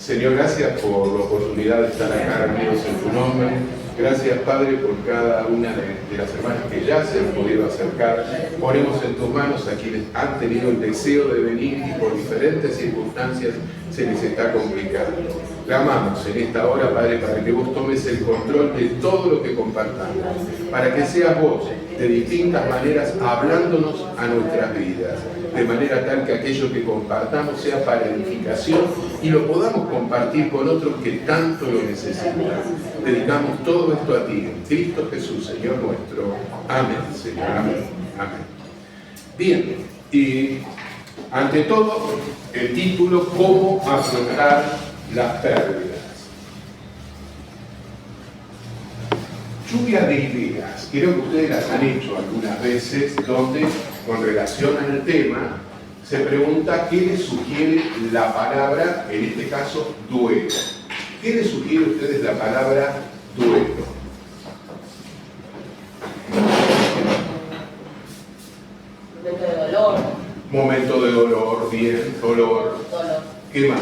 Señor, gracias por la oportunidad de estar acá reunidos en tu nombre. Gracias, Padre, por cada una de las hermanas que ya se han podido acercar. Ponemos en tus manos a quienes han tenido el deseo de venir y por diferentes circunstancias se les está complicando. Clamamos en esta hora, Padre, para que vos tomes el control de todo lo que compartamos, para que seas vos de distintas maneras hablándonos a nuestras vidas, de manera tal que aquello que compartamos sea para edificación y lo podamos compartir con otros que tanto lo necesitan. Dedicamos todo esto a ti, en Cristo Jesús, Señor nuestro. Amén, Señor. Amén. Amén. Bien, y ante todo, el título, ¿cómo afrontar las pérdidas? Lluvia de ideas. Creo que ustedes las han hecho algunas veces, donde, con relación al tema, se pregunta qué les sugiere la palabra, en este caso, duelo. ¿Qué les sugiere a ustedes la palabra duelo? Momento de dolor. Momento de dolor, bien, dolor. ¿Qué más?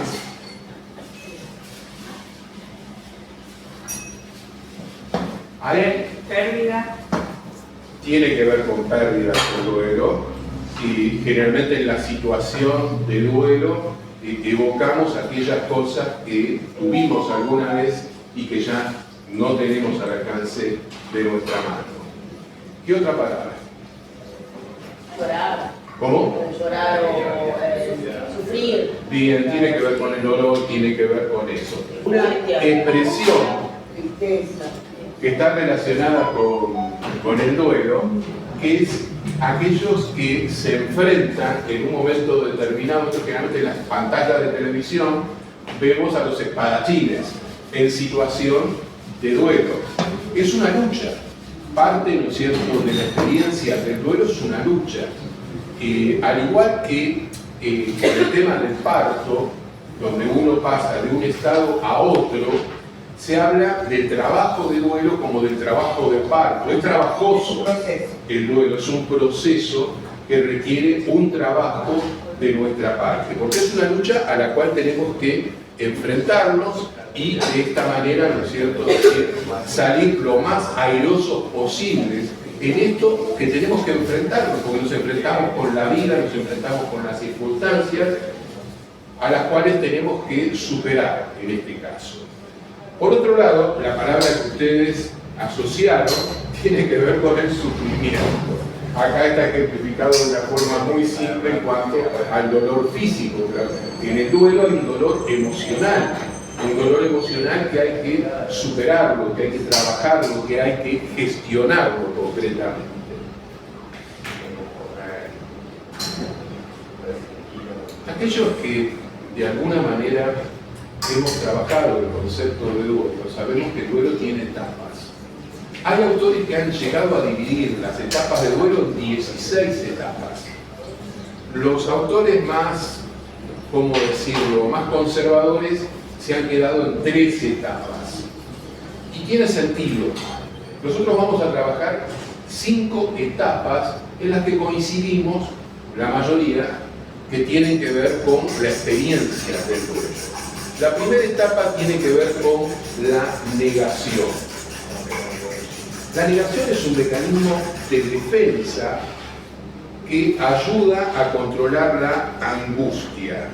Pérdida. Tiene que ver con pérdida o duelo, y generalmente en la situación de duelo evocamos aquellas cosas que tuvimos alguna vez y que ya no tenemos al alcance de nuestra mano. ¿Qué otra palabra? Llorar. ¿Cómo? Llorar o sufrir. Bien, tiene que ver con el dolor, tiene que ver con eso. Una expresión que está relacionada con el duelo, que es aquellos que se enfrentan en un momento determinado. Generalmente en las pantallas de televisión vemos a los espadachines en situación de duelo. Es una lucha. Parte, ¿no es cierto?, de la experiencia del duelo es una lucha. Al igual que con el tema del parto, donde uno pasa de un estado a otro, se habla del trabajo de duelo como del trabajo de parto. Es trabajoso el duelo, es un proceso que requiere un trabajo de nuestra parte, porque es una lucha a la cual tenemos que enfrentarnos y de esta manera, ¿no es cierto?, salir lo más airosos posibles en esto que tenemos que enfrentarnos, porque nos enfrentamos con la vida, nos enfrentamos con las circunstancias a las cuales tenemos que superar en este caso. Por otro lado, la palabra que ustedes asociaron tiene que ver con el sufrimiento. Acá está ejemplificado de una forma muy simple en cuanto al dolor físico. En el duelo hay un dolor emocional que hay que superarlo, que hay que trabajarlo, que hay que gestionarlo concretamente. Aquellos que de alguna manera hemos trabajado el concepto de duelo, sabemos que el duelo tiene etapas. Hay autores que han llegado a dividir las etapas de duelo en 16 etapas. Los autores más, ¿cómo decirlo?, más conservadores se han quedado en 3 etapas. Y tiene sentido. Nosotros vamos a trabajar 5 etapas en las que coincidimos, la mayoría, que tienen que ver con la experiencia del duelo. La primera etapa tiene que ver con la negación. La negación es un mecanismo de defensa que ayuda a controlar la angustia.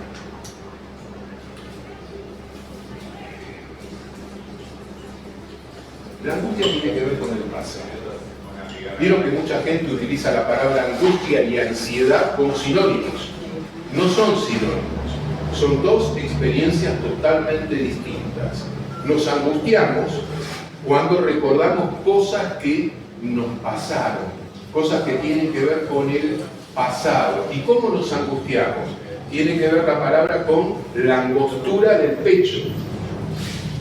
La angustia tiene que ver con el pasado. Vieron que mucha gente utiliza la palabra angustia y ansiedad como sinónimos. No son sinónimos. Son dos experiencias totalmente distintas. Nos angustiamos cuando recordamos cosas que nos pasaron, cosas que tienen que ver con el pasado. ¿Y cómo nos angustiamos? Tiene que ver la palabra con la angostura del pecho.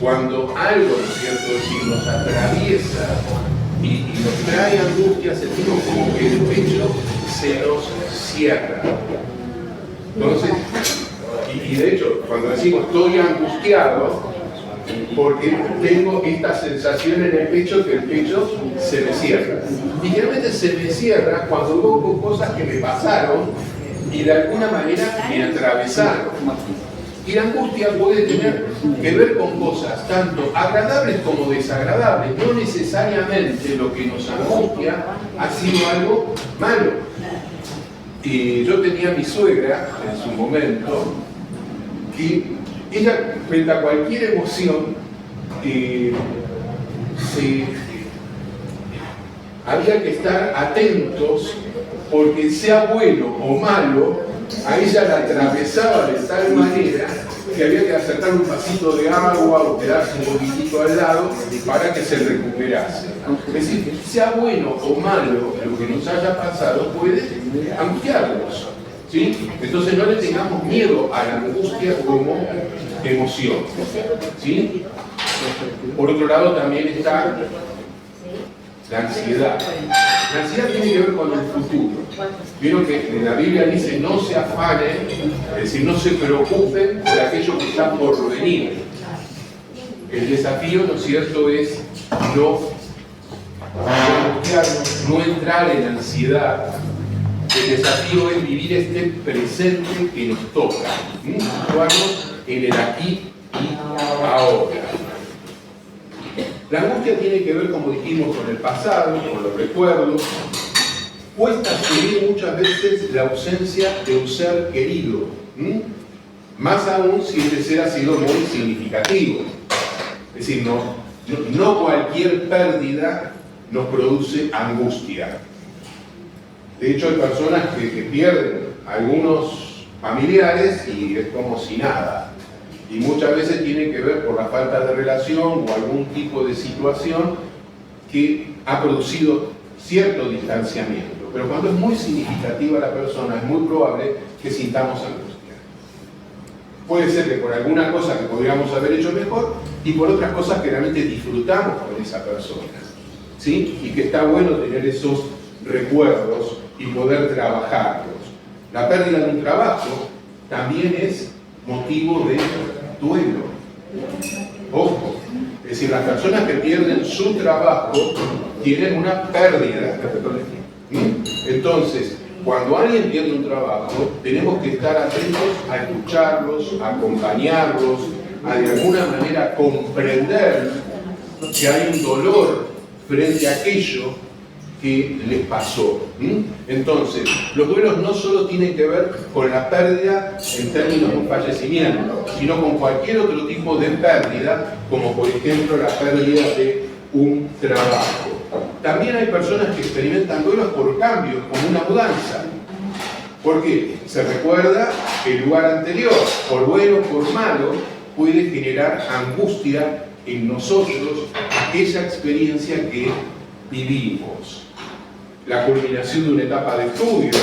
Cuando algo, ¿no es cierto?, es decir, nos atraviesa y nos trae angustia, sentimos como que el pecho se nos cierra. Entonces, y de hecho, cuando decimos estoy angustiado, porque tengo esta sensación en el pecho que el pecho se me cierra. Y generalmente se me cierra cuando hubo cosas que me pasaron y de alguna manera me atravesaron. Y la angustia puede tener que ver con cosas tanto agradables como desagradables. No necesariamente lo que nos angustia ha sido algo malo. Y yo tenía a mi suegra en su momento, que ella, frente a cualquier emoción, había que estar atentos, porque sea bueno o malo, a ella la atravesaba de tal manera que había que acercar un vasito de agua o quedarse un poquitito al lado para que se recuperase. Es decir, sea bueno o malo lo que nos haya pasado, puede angustiarnos, ¿sí? Entonces no le tengamos miedo a la angustia como emoción, ¿sí? Por otro lado también está la ansiedad. La ansiedad tiene que ver con el futuro. Vieron que en la Biblia dice: no se afanen, es decir, no se preocupen por aquello que está por venir. El desafío, ¿no es cierto?, es no angustiarnos, no entrar en ansiedad. El desafío es vivir este presente que nos toca, situarnos en el aquí y ahora. La angustia tiene que ver, como dijimos, con el pasado, con los recuerdos. Cuesta asumir muchas veces la ausencia de un ser querido, más aún si ese ser ha sido muy significativo. Es decir, no cualquier pérdida nos produce angustia. De hecho, hay personas que pierden algunos familiares y es como si nada. Y muchas veces tiene que ver por la falta de relación o algún tipo de situación que ha producido cierto distanciamiento. Pero cuando es muy significativa la persona, es muy probable que sintamos angustia. Puede ser que por alguna cosa que podríamos haber hecho mejor y por otras cosas que realmente disfrutamos con esa persona, ¿sí? Y que está bueno tener esos recuerdos y poder trabajarlos. La pérdida de un trabajo también es motivo de duelo. Ojo, es decir, las personas que pierden su trabajo tienen una pérdida. Entonces, cuando alguien pierde un trabajo, tenemos que estar atentos a escucharlos, a acompañarlos, a de alguna manera comprender que hay un dolor frente a aquello que les pasó. Entonces, los duelos no solo tienen que ver con la pérdida en términos de un fallecimiento, sino con cualquier otro tipo de pérdida, como por ejemplo la pérdida de un trabajo. También hay personas que experimentan duelos por cambios, como una mudanza. ¿Por qué? Se recuerda que el lugar anterior, por bueno o por malo, puede generar angustia en nosotros, aquella experiencia que vivimos. La culminación de una etapa de estudios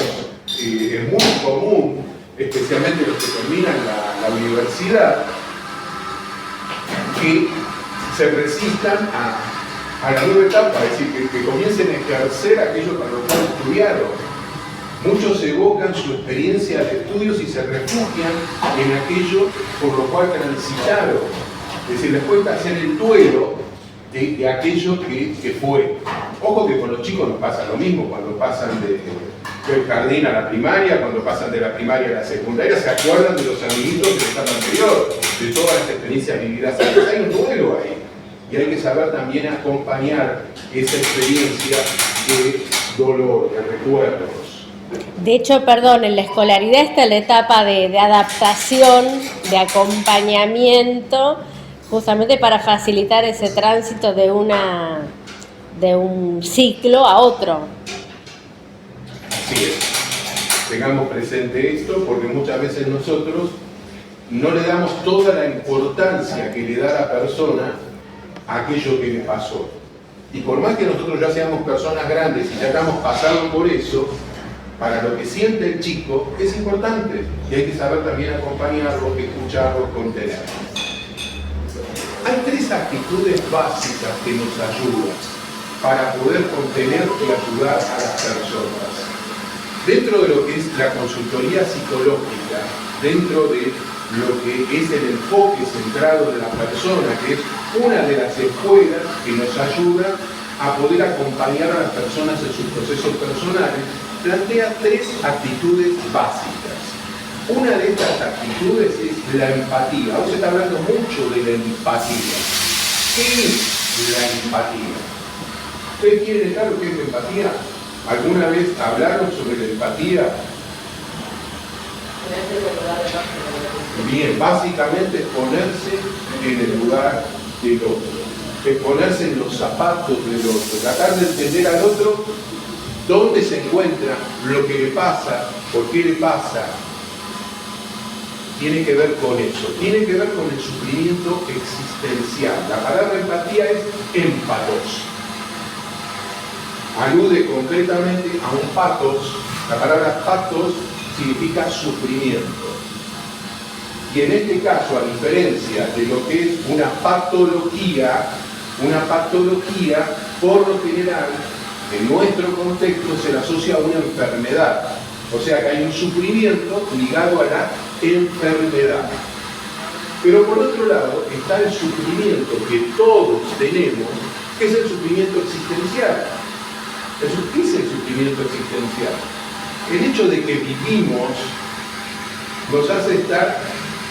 es muy común, especialmente los que terminan la universidad, que se resistan a la nueva etapa, es decir, que comiencen a ejercer aquello para lo cual estudiaron. Muchos evocan su experiencia de estudios y se refugian en aquello por lo cual transitaron. Es decir, les cuesta hacer el duelo de aquello que fue. Ojo que con los chicos nos pasa lo mismo cuando pasan del jardín a la primaria, cuando pasan de la primaria a la secundaria, se acuerdan de los amiguitos de la etapa anterior, de todas las experiencias vividas antes. Hay un duelo ahí. Y hay que saber también acompañar esa experiencia de dolor, de recuerdos. De hecho, perdón, en la escolaridad está la etapa de adaptación, de acompañamiento, justamente para facilitar ese tránsito de un ciclo a otro. Así es. Tengamos presente esto porque muchas veces nosotros no le damos toda la importancia que le da la persona a aquello que le pasó. Y por más que nosotros ya seamos personas grandes y ya estamos pasando por eso, para lo que siente el chico es importante y hay que saber también acompañarlo, escucharlo, contener. Hay tres actitudes básicas que nos ayudan para poder contener y ayudar a las personas. Dentro de lo que es la consultoría psicológica, dentro de lo que es el enfoque centrado de la persona, que es una de las escuelas que nos ayuda a poder acompañar a las personas en sus procesos personales, plantea tres actitudes básicas. Una de estas actitudes es la empatía. Ahora se está hablando mucho de la empatía. ¿Qué es la empatía? ¿Ustedes quieren dejar lo que es la empatía? ¿Alguna vez hablaron sobre la empatía? Bien, básicamente es ponerse en el lugar del otro, es ponerse en los zapatos del otro, tratar de entender al otro dónde se encuentra, lo que le pasa, por qué le pasa. Tiene que ver con eso, tiene que ver con el sufrimiento existencial. La palabra empatía es empatos. Alude concretamente a un patos. La palabra patos significa sufrimiento. Y en este caso, a diferencia de lo que es una patología, por lo general, en nuestro contexto se le asocia a una enfermedad. O sea que hay un sufrimiento ligado a la enfermedad. Pero por otro lado está el sufrimiento que todos tenemos, que es el sufrimiento existencial. ¿Qué es el sufrimiento existencial? El hecho de que vivimos nos hace estar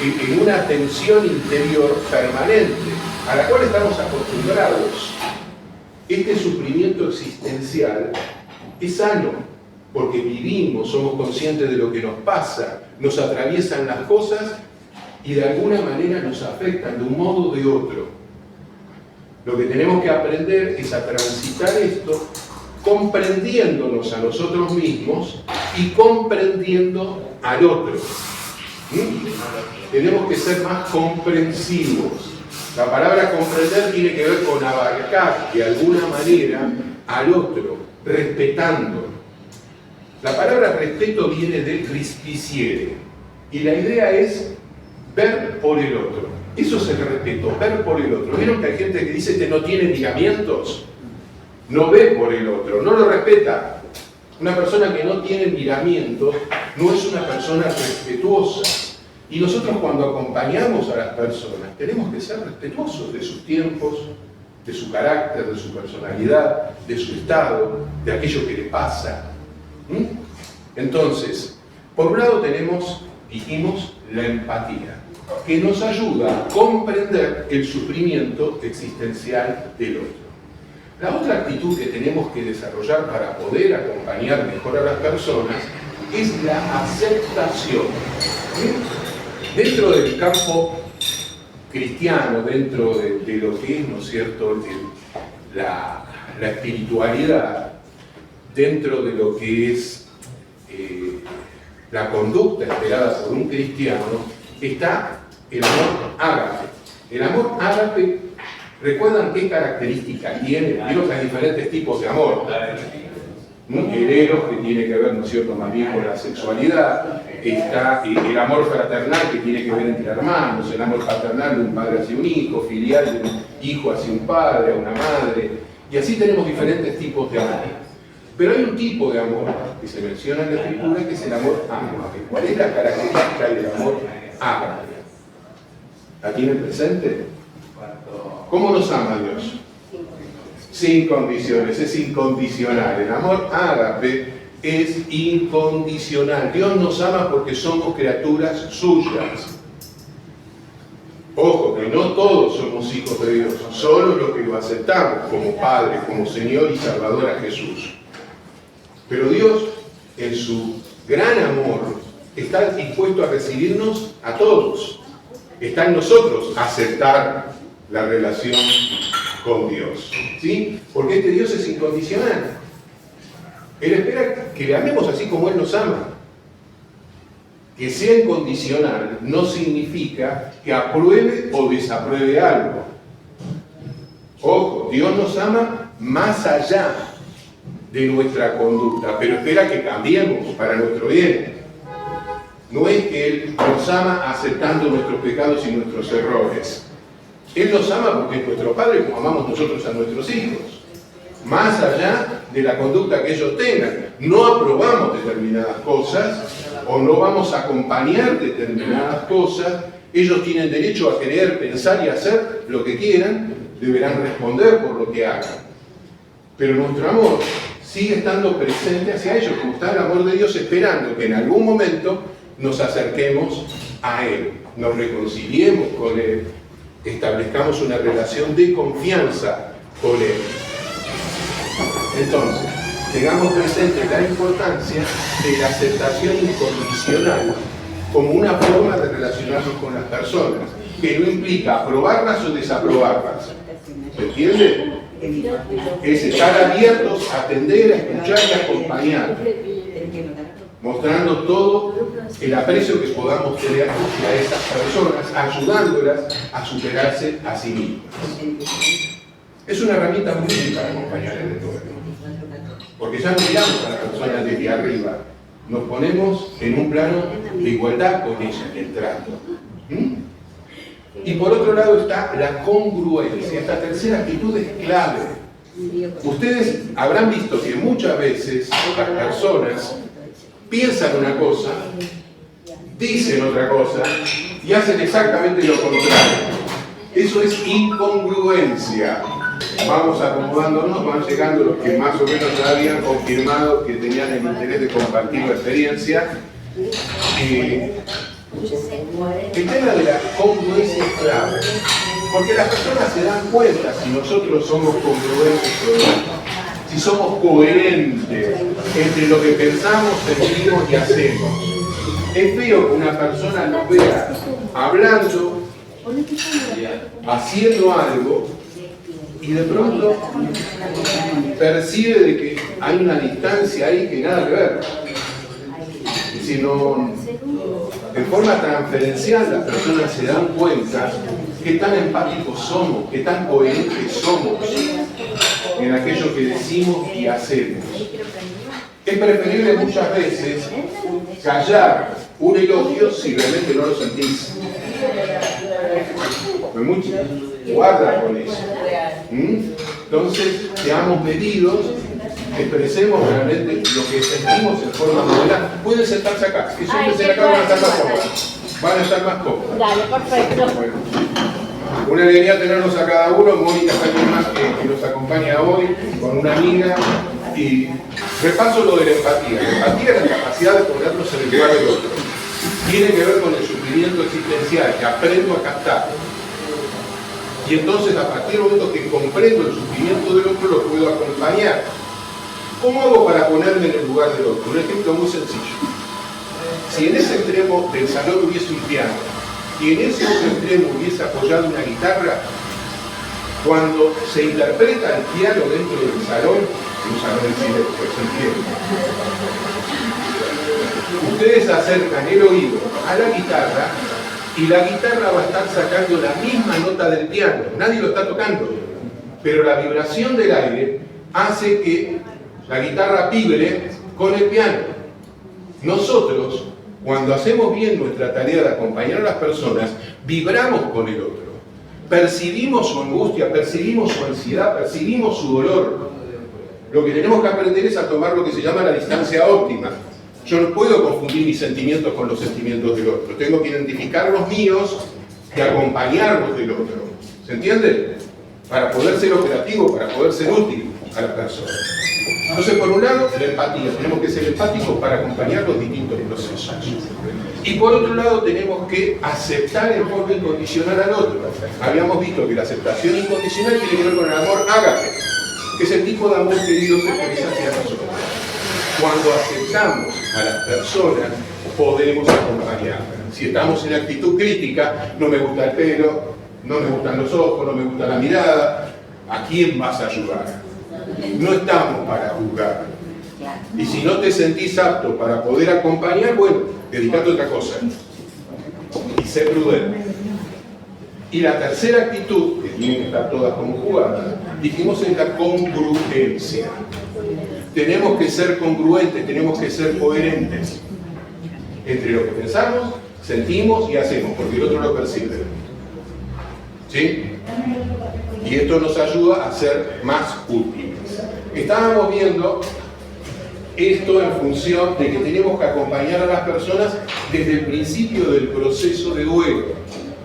en una tensión interior permanente, a la cual estamos acostumbrados. Este sufrimiento existencial es sano, porque vivimos, somos conscientes de lo que nos pasa, nos atraviesan las cosas y de alguna manera nos afectan de un modo o de otro. Lo que tenemos que aprender es a transitar esto comprendiéndonos a nosotros mismos y comprendiendo al otro. Tenemos que ser más comprensivos. La palabra comprender tiene que ver con abarcar de alguna manera al otro, respetándolo. La palabra respeto viene del rispiciere y la idea es ver por el otro. Eso es el respeto, ver por el otro. ¿Vieron que hay gente que dice que no tiene miramientos? No ve por el otro, no lo respeta. Una persona que no tiene miramientos no es una persona respetuosa. Y nosotros cuando acompañamos a las personas tenemos que ser respetuosos de sus tiempos, de su carácter, de su personalidad, de su estado, de aquello que le pasa. Entonces, por un lado dijimos, la empatía, que nos ayuda a comprender el sufrimiento existencial del otro. La otra actitud que tenemos que desarrollar para poder acompañar mejor a las personas es la aceptación. Dentro del campo cristiano, dentro de lo que es, ¿no es cierto?, la espiritualidad, dentro de lo que es la conducta esperada por un cristiano, está el amor ágape. El amor ágape, ¿recuerdan qué características tiene? Vieron que hay diferentes tipos de amor. El eros, que tiene que ver, ¿no es cierto?, más bien con la sexualidad. Está el amor fraternal, que tiene que ver entre hermanos, el amor paternal de un padre hacia un hijo, filial de un hijo hacia un padre, a una madre, y así tenemos diferentes tipos de amor. Pero hay un tipo de amor que se menciona en la Escritura, que es el amor ágape. ¿Cuál es la característica del amor ágape? ¿La tienen presente? ¿Cómo nos ama Dios? Sin condiciones, es incondicional. El amor ágape es incondicional. Dios nos ama porque somos criaturas suyas. Ojo, que no todos somos hijos de Dios, solo los que lo aceptamos como Padre, como Señor y Salvador a Jesús. Pero Dios, en su gran amor, está dispuesto a recibirnos a todos. Está en nosotros aceptar la relación con Dios, ¿sí? Porque este Dios es incondicional. Él espera que le amemos así como Él nos ama. Que sea incondicional no significa que apruebe o desapruebe algo. Ojo, Dios nos ama más allá de nuestra conducta, pero espera que cambiemos para nuestro bien. No es que Él nos ama aceptando nuestros pecados y nuestros errores. Él nos ama porque es nuestro Padre, como amamos nosotros a nuestros hijos. Más allá de la conducta que ellos tengan. No aprobamos determinadas cosas o no vamos a acompañar determinadas cosas. Ellos tienen derecho a creer, pensar y hacer lo que quieran. Deberán responder por lo que hagan. Pero nuestro amor sigue estando presente hacia ellos, como está el amor de Dios esperando que en algún momento nos acerquemos a Él, nos reconciliemos con Él, establezcamos una relación de confianza con Él. Entonces, tengamos presente la importancia de la aceptación incondicional como una forma de relacionarnos con las personas, que no implica aprobarlas o desaprobarlas. ¿Se entiende? Es estar abiertos a atender, a escuchar y a acompañar, mostrando todo el aprecio que podamos tener hacia esas personas, ayudándolas a superarse a sí mismas. Es una herramienta muy útil para acompañar en el duelo, porque ya no miramos a la persona desde arriba, nos ponemos en un plano de igualdad con ella en el trato. Y por otro lado está la congruencia. Esta tercera actitud es clave. Ustedes habrán visto que muchas veces las personas piensan una cosa, dicen otra cosa y hacen exactamente lo contrario. Eso es incongruencia. Vamos acomodándonos, van llegando los que más o menos ya habían confirmado que tenían el interés de compartir la experiencia. El tema de la congruencia es clave, porque las personas se dan cuenta si nosotros somos congruentes o no, si somos coherentes entre lo que pensamos, sentimos y hacemos. Es feo que una persona nos vea hablando, haciendo algo, y de pronto percibe de que hay una distancia ahí que nada que ver. Sino de forma transferencial las personas se dan cuenta qué tan empáticos somos, qué tan coherentes somos en aquello que decimos y hacemos. Es preferible muchas veces callar un elogio si realmente no lo sentís. Guarda con eso. Entonces, seamos medidos, expresemos realmente lo que sentimos en forma moderada. Pueden sentarse acá, si siéntense acá van a estar más cómodos. Van a estar más cómodos. Dale, perfecto. Bueno, una alegría tenernos a cada uno. Mónica es alguien más que nos acompaña hoy con una amiga. Y repaso lo de la empatía. La empatía es la capacidad de ponernos en el lugar del otro. Tiene que ver con el sufrimiento existencial que aprendo a captar. Y entonces, a partir del momento que comprendo el sufrimiento del otro, lo puedo acompañar. ¿Cómo hago para ponerme en el lugar del otro? Un ejemplo muy sencillo. Si en ese extremo del salón hubiese un piano y en ese otro extremo hubiese apoyado una guitarra, cuando se interpreta el piano dentro del salón, un salón de cine, pues se entiende, ustedes acercan el oído a la guitarra y la guitarra va a estar sacando la misma nota del piano. Nadie lo está tocando, pero la vibración del aire hace que la guitarra vibre con el piano. Nosotros, cuando hacemos bien nuestra tarea de acompañar a las personas, vibramos con el otro. Percibimos su angustia, percibimos su ansiedad, percibimos su dolor. Lo que tenemos que aprender es a tomar lo que se llama la distancia óptima. Yo no puedo confundir mis sentimientos con los sentimientos del otro. Tengo que identificar los míos y acompañarlos del otro. ¿Se entiende? Para poder ser operativo, para poder ser útil a la persona. Entonces, por un lado, la empatía. Tenemos que ser empáticos para acompañar los distintos procesos. Y por otro lado, tenemos que aceptar en forma incondicional al otro. Habíamos visto que la aceptación incondicional tiene que ver con el amor ágape, que es el tipo de amor que Dios expresa hacia nosotros. Cuando aceptamos a las personas, podemos acompañarlas. Si estamos en actitud crítica, no me gusta el pelo, no me gustan los ojos, no me gusta la mirada, ¿a quién vas a ayudar? No estamos para juzgar. Y si no te sentís apto para poder acompañar, bueno, dedicate a otra cosa. Y sé prudente. Y la tercera actitud, que tienen que estar todas conjugadas, dijimos es la congruencia. Tenemos que ser congruentes, tenemos que ser coherentes entre lo que pensamos, sentimos y hacemos, porque el otro lo percibe. ¿Sí? Y esto nos ayuda a ser más útiles. Estábamos viendo esto en función de que tenemos que acompañar a las personas desde el principio del proceso de duelo.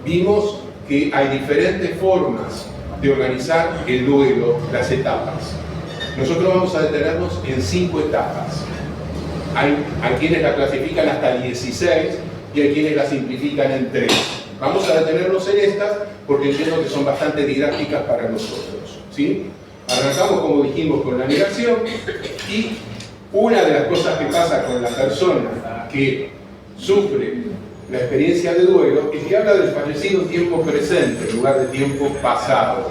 Vimos que hay diferentes formas de organizar el duelo, las etapas. Nosotros vamos a detenernos en 5 etapas. Hay quienes la clasifican hasta 16 y hay quienes la simplifican en 3. Vamos a detenernos en estas porque entiendo que son bastante didácticas para nosotros, ¿sí? Arrancamos, como dijimos, con la negación, y una de las cosas que pasa con la persona que sufre la experiencia de duelo es que habla del fallecido en tiempo presente en lugar de tiempo pasado.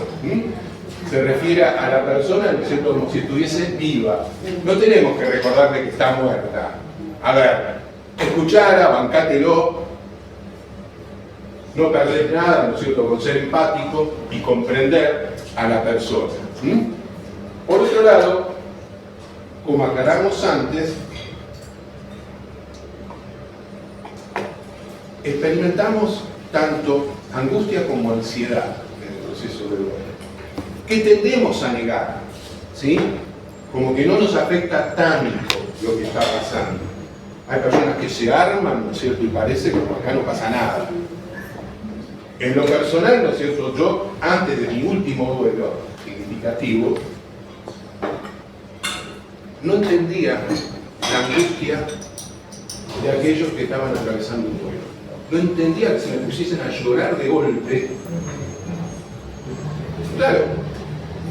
Se refiere a la persona, ¿no es cierto?, como si estuviese viva. No tenemos que recordarle que está muerta. A ver, escucharla, bancátelo, no perder nada, ¿no es cierto?, con ser empático y comprender a la persona. Por otro lado, como aclaramos antes, experimentamos tanto angustia como ansiedad en el proceso de duelo, que tendemos a negar, ¿sí? Como que no nos afecta tanto lo que está pasando. Hay personas que se arman, ¿no es cierto?, y parece como acá no pasa nada. En lo personal, ¿no es cierto?, yo, antes de mi último duelo significativo, no entendía la angustia de aquellos que estaban atravesando un duelo. No entendía que se me pusiesen a llorar de golpe. Claro,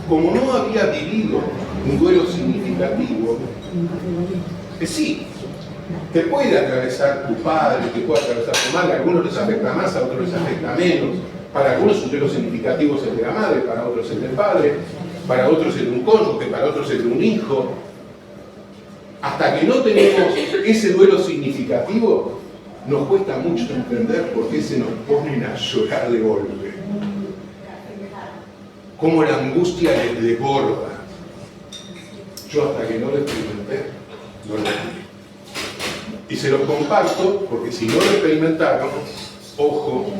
como no había vivido un duelo significativo, que sí, te puede atravesar tu padre, te puede atravesar tu madre, a algunos les afecta más, a otros les afecta menos. Para algunos un duelo significativo es el de la madre, para otros el del padre, para otros el de un cónyuge, para otros el de un hijo. Hasta que no tenemos ese duelo significativo, nos cuesta mucho entender por qué se nos ponen a llorar de golpe. Cómo la angustia les desborda. Yo hasta que no lo experimenté, no lo entendí. Y se los comparto porque si no lo experimentaron, ojo,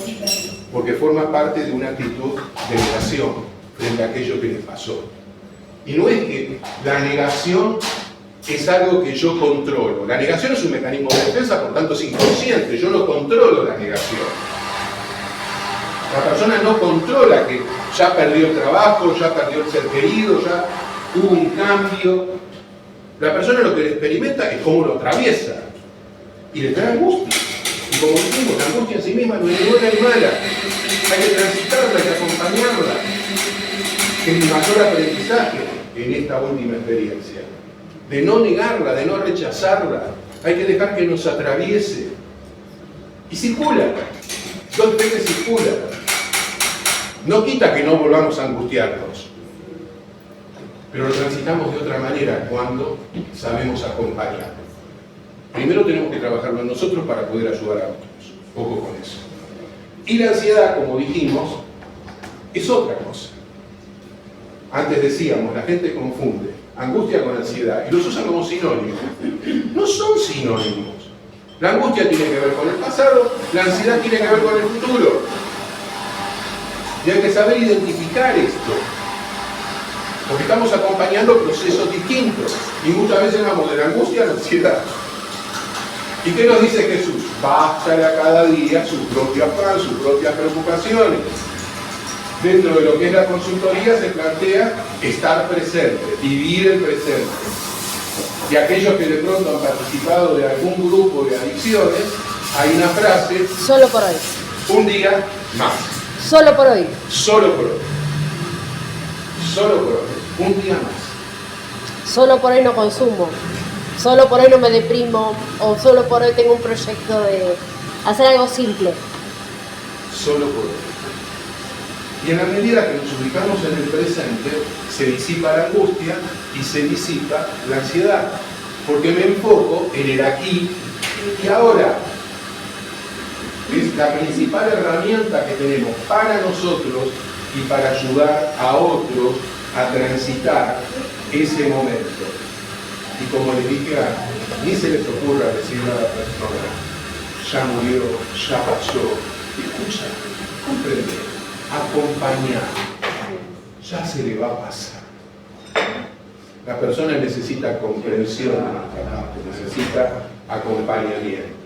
porque forma parte de una actitud de negación frente a aquello que les pasó. Y no es que la negación es algo que yo controlo. La negación es un mecanismo de defensa, por tanto es inconsciente. Yo no controlo la negación. La persona no controla que ya perdió el trabajo, ya perdió el ser querido, ya hubo un cambio. La persona lo que le experimenta es cómo lo atraviesa. Y le trae angustia. Y como dijimos, la angustia en sí misma no es buena ni mala. Hay que transitarla, hay que acompañarla. Es mi mayor aprendizaje en esta última experiencia. De no negarla, de no rechazarla. Hay que dejar que nos atraviese. Y circula. 2 veces circula. No quita que no volvamos a angustiarnos. Pero lo transitamos de otra manera cuando sabemos acompañar. Primero tenemos que trabajarlo en nosotros para poder ayudar a otros. Ojo con eso. Y la ansiedad, como dijimos, es otra cosa. Antes decíamos, la gente confunde angustia con ansiedad y los usan como sinónimos. No son sinónimos. La angustia tiene que ver con el pasado, la ansiedad tiene que ver con el futuro. Y hay que saber identificar esto. Porque estamos acompañando procesos distintos. Y muchas veces vamos de la angustia a la ansiedad. ¿Y qué nos dice Jesús? Bástale a cada día su propio afán, sus propias preocupaciones. Dentro de lo que es la consultoría se plantea estar presente, vivir el presente. Y aquellos que de pronto han participado de algún grupo de adicciones, hay una frase: solo por hoy. Un día más. Solo por hoy. Solo por hoy. Solo por hoy. Un día más. Solo por hoy no consumo. Solo por hoy no me deprimo. O solo por hoy tengo un proyecto de hacer algo simple. Solo por hoy. Y en la medida que nos ubicamos en el presente, se disipa la angustia y se disipa la ansiedad. Porque me enfoco en el aquí y ahora. Es la principal herramienta que tenemos para nosotros y para ayudar a otros a transitar ese momento. Y como les dije antes, ni se les ocurra decirle a la persona: ya murió, ya pasó. Escucha, comprende. Acompañar, ya se le va a pasar. La persona necesita comprensión, necesita acompañamiento.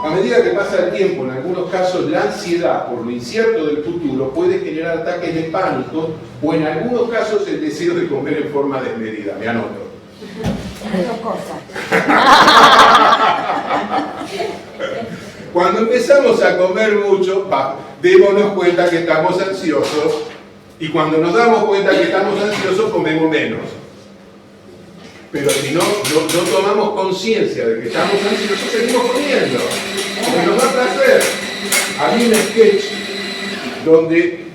A medida que pasa el tiempo, en algunos casos la ansiedad por lo incierto del futuro puede generar ataques de pánico o en algunos casos el deseo de comer en forma desmedida. Me anoto. Dos cosas. Cuando empezamos a comer mucho, démonos cuenta que estamos ansiosos, y cuando nos damos cuenta que estamos ansiosos, comemos menos. Pero si no tomamos conciencia de que estamos ansiosos, seguimos comiendo. Porque nos da placer. Había un sketch donde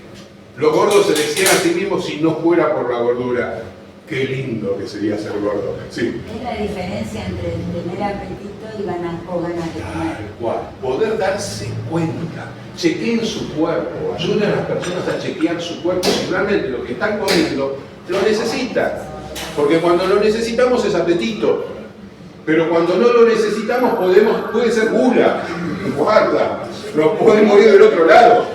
los gordos se decían a sí mismos, si no fuera por la gordura, qué lindo que sería ser gordo. Sí. Es la diferencia entre tener apetito y ganas de comer. Tal cual. Poder darse cuenta. Chequeen su cuerpo. Ayuden a las personas a chequear su cuerpo si realmente lo que están comiendo lo necesitan. Porque cuando lo necesitamos es apetito. Pero cuando no lo necesitamos puede ser gula. Guarda. Nos pueden morir del otro lado.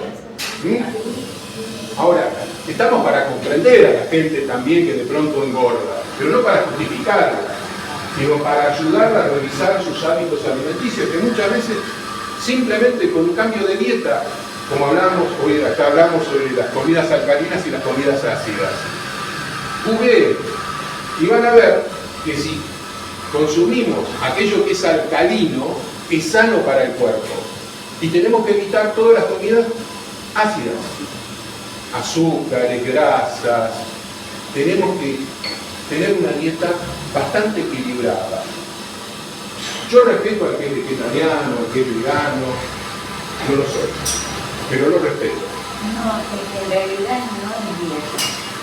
Ahora, estamos para comprender a la gente también que de pronto engorda, pero no para justificarla, sino para ayudarla a revisar sus hábitos alimenticios, que muchas veces simplemente con un cambio de dieta, como hablamos hoy, acá hablamos sobre las comidas alcalinas y las comidas ácidas. Googleen y van a ver que si consumimos aquello que es alcalino, es sano para el cuerpo. Y tenemos que evitar todas las comidas ácidas. Azúcares, grasas. Tenemos que tener una dieta bastante equilibrada. Yo respeto al que es vegetariano, al que es vegano, no lo soy, pero lo respeto. No, en realidad no es dieta,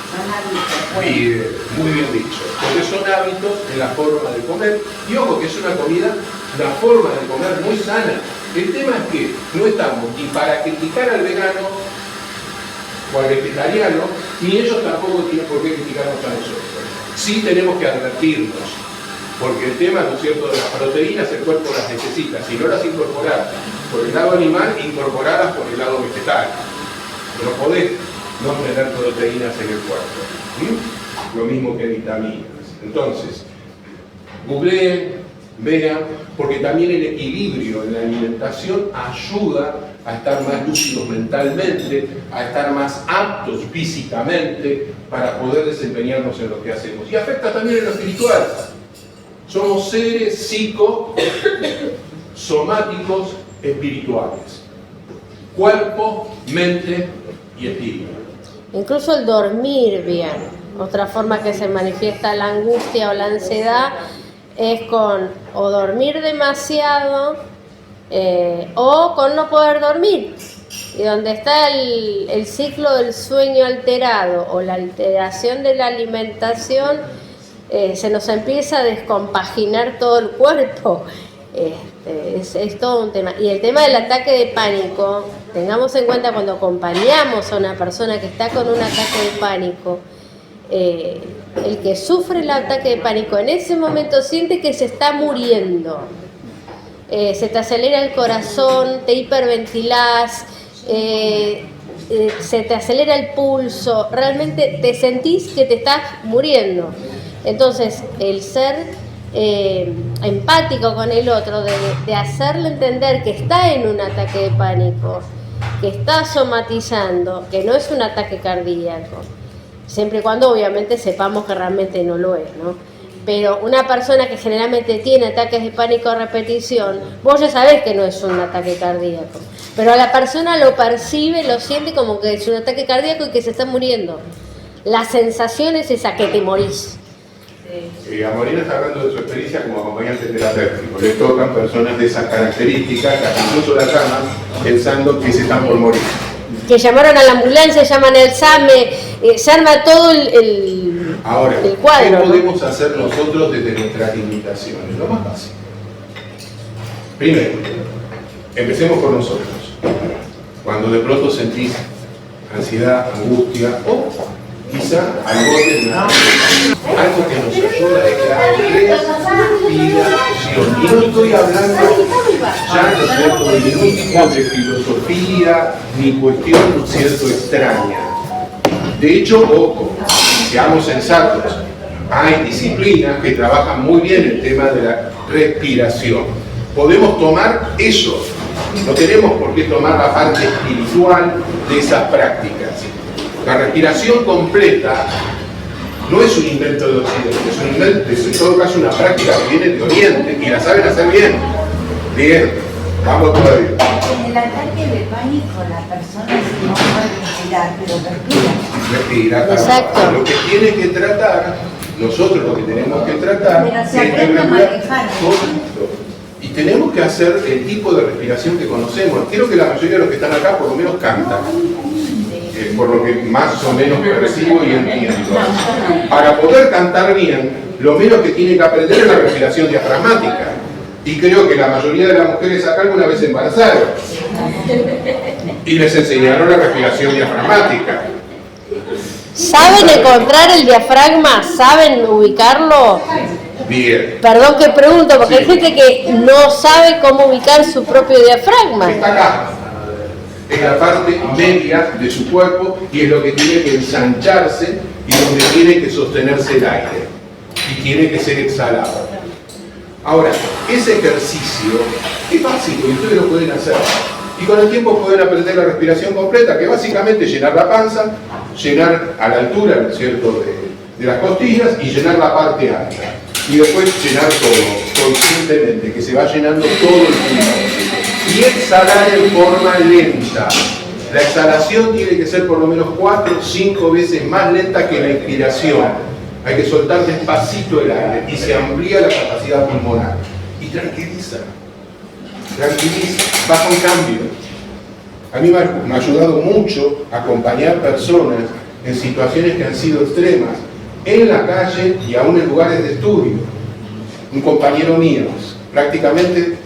son hábitos. Bien, muy bien dicho, porque son hábitos en la forma de comer, y ojo que es una comida, la forma de comer muy sana. El tema es que no estamos ni para criticar al vegano o al vegetariano, ni ellos tampoco tienen por qué criticarnos a nosotros. Sí tenemos que advertirnos, porque el tema, ¿no es cierto?, de las proteínas el cuerpo las necesita. Si no las incorporás por el lado animal, incorporadas por el lado vegetal. No podés no tener proteínas en el cuerpo. Lo mismo que vitaminas. Entonces, googleen, vean, porque también el equilibrio en la alimentación ayuda a estar más lúcidos mentalmente, a estar más aptos físicamente para poder desempeñarnos en lo que hacemos. Y afecta también en lo espiritual. Somos seres psicosomáticos espirituales. Cuerpo, mente y espíritu. Incluso el dormir bien. Otra forma que se manifiesta la angustia o la ansiedad es con o dormir demasiado o con no poder dormir. Y donde está el ciclo del sueño alterado o la alteración de la alimentación, se nos empieza a descompaginar todo el cuerpo. Es todo un tema. Y el tema del ataque de pánico, tengamos en cuenta cuando acompañamos a una persona que está con un ataque de pánico, el que sufre el ataque de pánico en ese momento siente que se está muriendo. Se te acelera el corazón, te hiperventilás, se te acelera el pulso, realmente te sentís que te estás muriendo. Entonces, el ser empático con el otro, de hacerle entender que está en un ataque de pánico, que está somatizando, que no es un ataque cardíaco, siempre y cuando obviamente sepamos que realmente no lo es, ¿no? Pero una persona que generalmente tiene ataques de pánico a repetición, vos ya sabés que no es un ataque cardíaco, pero la persona lo percibe, lo siente como que es un ataque cardíaco y que se está muriendo. La sensación es esa, que te morís. Amorina está hablando de su experiencia como acompañante terapéutico. Le tocan personas de esas características que incluso la llaman pensando que se están por morir. Que llamaron a la ambulancia, llaman al SAME, se arma todo el cuadro. ¿Qué podemos hacer nosotros desde nuestras limitaciones? Lo más fácil. Primero, empecemos por nosotros. Cuando de pronto sentís ansiedad, angustia o quizá algo que nos ayuda es la respiración. Y no estoy hablando ya, ¿no es cierto?, de ningún tipo de filosofía ni cuestión, ¿no es cierto?, extraña. De hecho, ojo, seamos sensatos, hay disciplinas que trabajan muy bien el tema de la respiración. Podemos tomar eso, no tenemos por qué tomar la parte espiritual de esas prácticas. La respiración completa no es un invento de Occidente, es un invento, es en todo caso una práctica que viene de Oriente y la saben hacer bien. Bien, vamos todavía. En el ataque de pánico la persona si no puede respirar, pero respira. Respira, Exacto. lo que tiene que tratar, nosotros lo que tenemos que tratar Pero se es aprende a regular manejar. todo esto. Y tenemos que hacer el tipo de respiración que conocemos. Creo que la mayoría de los que están acá por lo menos cantan. Por lo que más o menos percibo y entiendo. Para poder cantar bien, lo menos que tiene que aprender es la respiración diafragmática. Y creo que la mayoría de las mujeres acá alguna vez se embarazaron. Y les enseñaron la respiración diafragmática. ¿Saben encontrar el diafragma? ¿Saben ubicarlo? Bien. Perdón que pregunto, porque Sí. hay gente que no sabe cómo ubicar su propio diafragma. Está acá. Es la parte media de su cuerpo y es lo que tiene que ensancharse y donde tiene que sostenerse el aire. Y tiene que ser exhalado. Ahora, ese ejercicio es básico y ustedes lo pueden hacer. Y con el tiempo pueden aprender la respiración completa, que básicamente es llenar la panza, llenar a la altura, ¿no es cierto?, de las costillas y llenar la parte alta. Y después llenar todo, conscientemente, que se va llenando todo el pulmón. Y exhalar en forma lenta. La exhalación tiene que ser por lo menos 4 o 5 veces más lenta que la inspiración. Hay que soltar despacito el aire y se amplía la capacidad pulmonar. Y tranquiliza, baja un cambio. A mí me ha ayudado mucho acompañar personas en situaciones que han sido extremas, en la calle y aún en lugares de estudio. Un compañero mío, prácticamente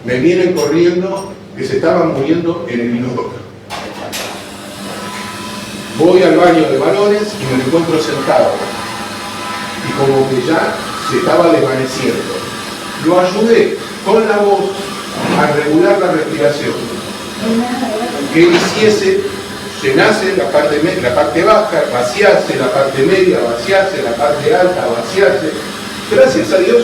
me vienen corriendo que se estaban muriendo en el inodoro. Voy al baño de varones y me lo encuentro sentado. Y como que ya se estaba desvaneciendo. Lo ayudé con la voz a regular la respiración. Que hiciese, llenase la parte baja, vaciase la parte media, vaciase la parte alta, vaciase. Gracias a Dios,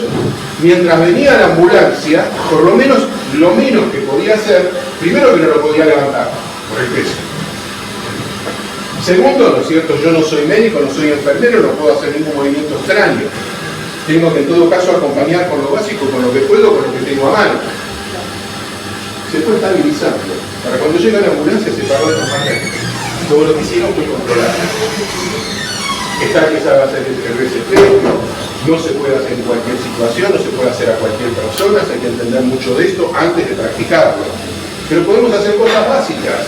mientras venía la ambulancia, por lo menos que podía hacer, primero que no lo podía levantar por el peso. Segundo, ¿no es cierto? Yo no soy médico, no soy enfermero, no puedo hacer ningún movimiento extraño. Tengo que en todo caso acompañar con lo básico, con lo que puedo, con lo que tengo a mano. Se fue estabilizando. Para cuando llega la ambulancia se paró de acompañar. Todo lo que hicieron fue controlar. Está que sabe hacer el RCP, no se puede hacer en cualquier situación, no se puede hacer a cualquier persona, hay que entender mucho de esto antes de practicarlo. Pero podemos hacer cosas básicas,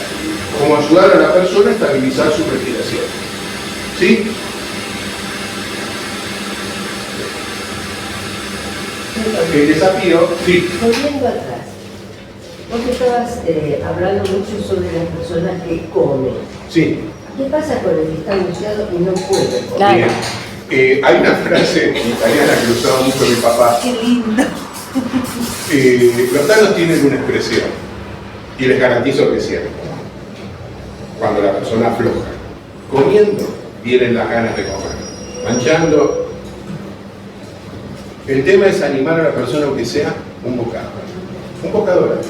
como ayudar a la persona a estabilizar su respiración. ¿Sí? El desafío, sí. Volviendo atrás, vos estabas hablando mucho sobre las personas que comen. Sí. ¿Qué pasa con el que está angustiado y no puede comer? Claro. Bien. Hay una frase italiana que usaba mucho mi papá. Qué lindo. Los tanos tienen una expresión y les garantizo que es cierto. Cuando la persona afloja, comiendo, vienen las ganas de comer. Manchando. El tema es animar a la persona aunque sea un bocado. Un bocado a la vez.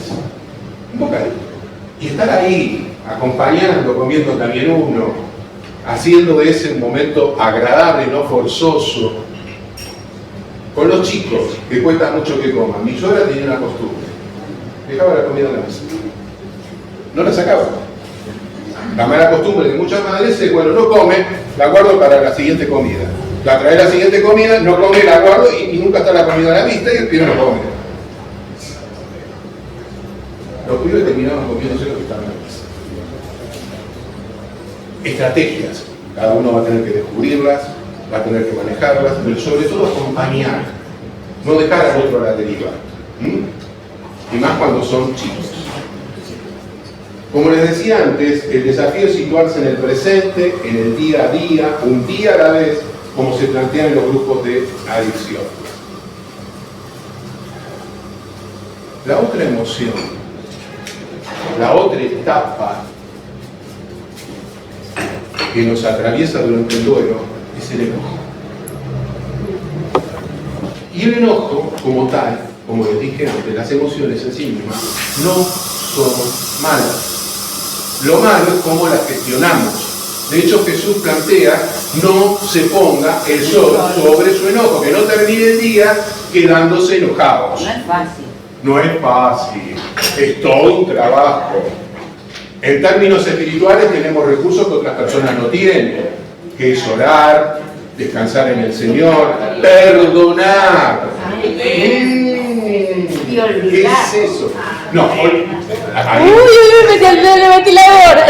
Un bocadito. Y estar ahí, acompañando, comiendo también uno, haciendo de ese un momento agradable, no forzoso. Con los chicos, que cuesta mucho que coman. Mi suegra tenía una costumbre. Dejaba la comida en la mesa. No la sacaba. La mala costumbre de muchas madres es, bueno, no come, la guardo para la siguiente comida. La trae la siguiente comida, no come, la guardo y nunca está la comida a la vista y el pibe no come. Los pibes terminaban comiéndose lo que estaba en la mesa. Estrategias. Cada uno va a tener que descubrirlas, va a tener que manejarlas, pero sobre todo acompañar. No dejar al otro a la deriva. Y más cuando son chicos. Como les decía antes, el desafío es situarse en el presente, en el día a día, un día a la vez, como se plantea en los grupos de adicción. La otra emoción, la otra etapa que nos atraviesa durante el duelo es el enojo. Y el enojo, como tal, como les dije antes, las emociones en sí mismas no son malas. Lo malo es cómo las gestionamos. De hecho, Jesús plantea, no se ponga el sol sobre su enojo, que no termine el día quedándose enojados. No es fácil. No es fácil, es todo un trabajo. En términos espirituales tenemos recursos que otras personas no tienen, que es orar, descansar en el Señor, perdonar. Y ¿Qué olvidar. es eso? No, Metí el dedo, le metí la hora.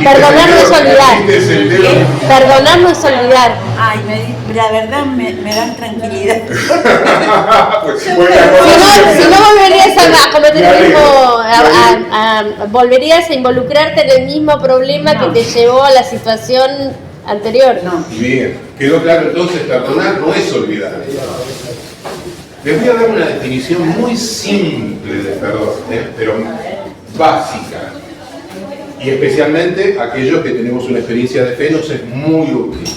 Perdonar no es olvidar. Perdonar no es olvidar. Ay, la verdad me dan tranquilidad. Si no volverías a cometer el mismo, volverías a involucrarte en el mismo problema que te llevó a la situación anterior. No. Bien, quedó claro entonces, perdonar no es olvidar. Les voy a dar una definición muy simple de perdón, pero básica. Y especialmente aquellos que tenemos una experiencia de fe nos es muy útil.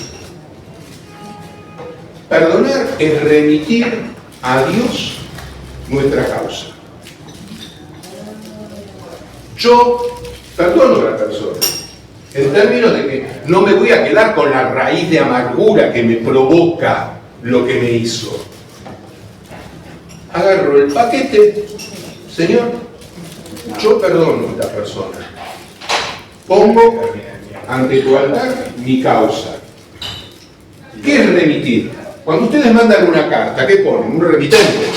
Perdonar es remitir a Dios nuestra causa. Yo perdono a la persona, en términos de que no me voy a quedar con la raíz de amargura que me provoca lo que me hizo. Agarro el paquete, Señor, yo perdono a esta persona. Pongo ante tu altar mi causa. ¿Qué es remitir? Cuando ustedes mandan una carta, ¿qué ponen? Un remitente.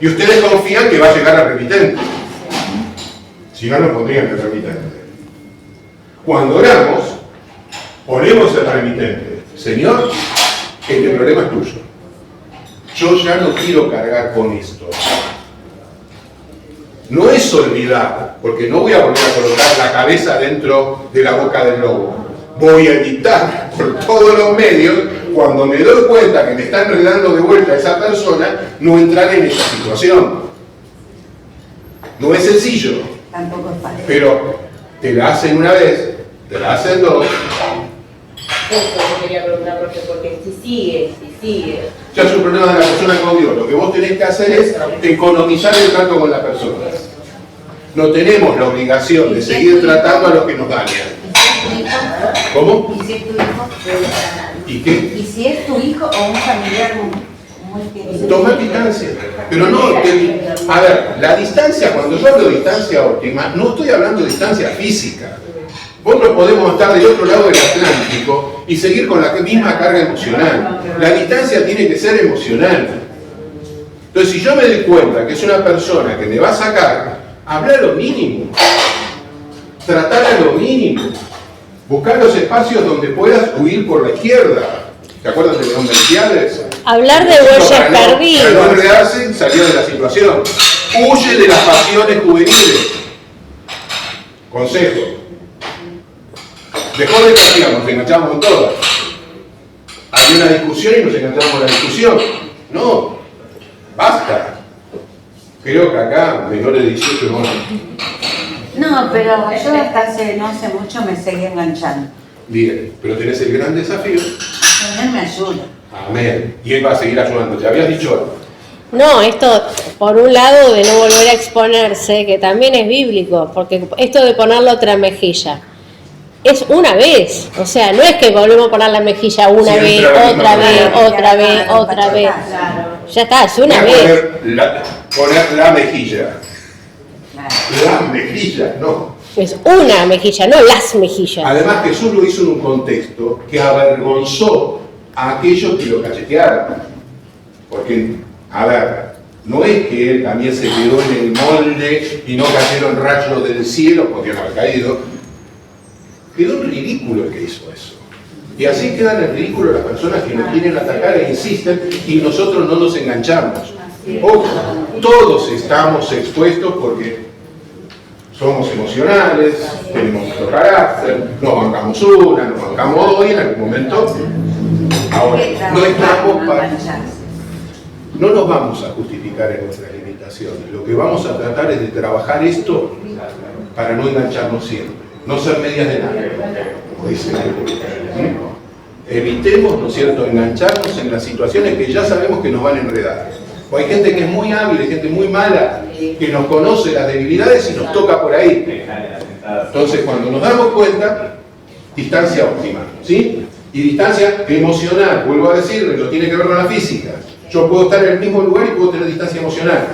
Y ustedes confían que va a llegar al remitente. Si no, no pondrían el remitente. Cuando oramos, ponemos el remitente. Señor, este problema es tuyo. Yo ya no quiero cargar con esto. No es olvidar, porque no voy a volver a colocar la cabeza dentro de la boca del lobo. Voy a evitar por todos los medios, cuando me doy cuenta que me está enredando de vuelta a esa persona, no entrar en esa situación. No es sencillo, Tampoco es fácil. pero te la hacen una vez, te la hacen dos. Eso yo quería preguntar, porque si sigue. Ya es un problema de la persona con Dios. Lo que vos tenés que hacer es economizar el trato con la persona. No tenemos la obligación de seguir tratando a los que nos dañan. ¿Cómo? ¿Y si es tu hijo? ¿Y qué? ¿Y si es tu hijo o un familiar muy querido? Toma distancia. Pero no, a ver, la distancia, cuando yo hablo de distancia óptima, no estoy hablando de distancia física. Vos no podemos estar del otro lado del Atlántico y seguir con la misma carga emocional. La distancia tiene que ser emocional. Entonces, si yo me doy cuenta que es una persona que me va a sacar, hablar lo mínimo. Tratar a lo mínimo. Buscar los espacios donde puedas huir por la izquierda. ¿Te acuerdas de León Melquiades? Hablar de huellas perdidas. Para no enredarse, salió de la situación. Huye de las pasiones juveniles. Consejo. De joven hacíamos, nos enganchamos en todas. Hay una discusión y nos enganchamos en la discusión. No, basta. Creo que acá, menores de 18 no. No, pero yo hasta no hace mucho me seguí enganchando. Bien, pero tenés el gran desafío. El Señor me ayuda. Amén. Y Él va a seguir ayudando. ¿Te habías dicho algo? No, esto por un lado de no volver a exponerse, que también es bíblico, porque esto de poner la otra mejilla es una vez, o sea, no es que volvemos a poner la mejilla una Siempre vez, la otra misma vez, vez. otra vez, otra vez. Claro. Ya está, es una No es vez. poner la mejilla. Claro. La mejilla, no. Es una mejilla, no las mejillas. Además, Jesús lo hizo en un contexto que avergonzó a aquellos que lo cachetearon. Porque, a ver, no es que Él también se quedó en el molde y no cayeron rayos del cielo, podrían haber caído. Quedó en ridículo el que hizo eso. Y así quedan en ridículo las personas que nos quieren atacar e insisten y nosotros no nos enganchamos. Ojo, todos estamos expuestos porque somos emocionales, tenemos nuestro carácter, nos bancamos una, nos bancamos dos y en algún momento, ahora, no estamos para... No nos vamos a justificar en nuestras limitaciones. Lo que vamos a tratar es de trabajar esto para no engancharnos siempre. No ser medias de nada, como dice la Biblia. Evitemos, ¿no es cierto?, engancharnos en las situaciones que ya sabemos que nos van a enredar. O hay gente que es muy hábil, hay gente muy mala, que nos conoce las debilidades y nos toca por ahí. Entonces, cuando nos damos cuenta, distancia óptima, ¿sí? Y distancia emocional, vuelvo a decirle, no tiene que ver con la física. Yo puedo estar en el mismo lugar y puedo tener distancia emocional,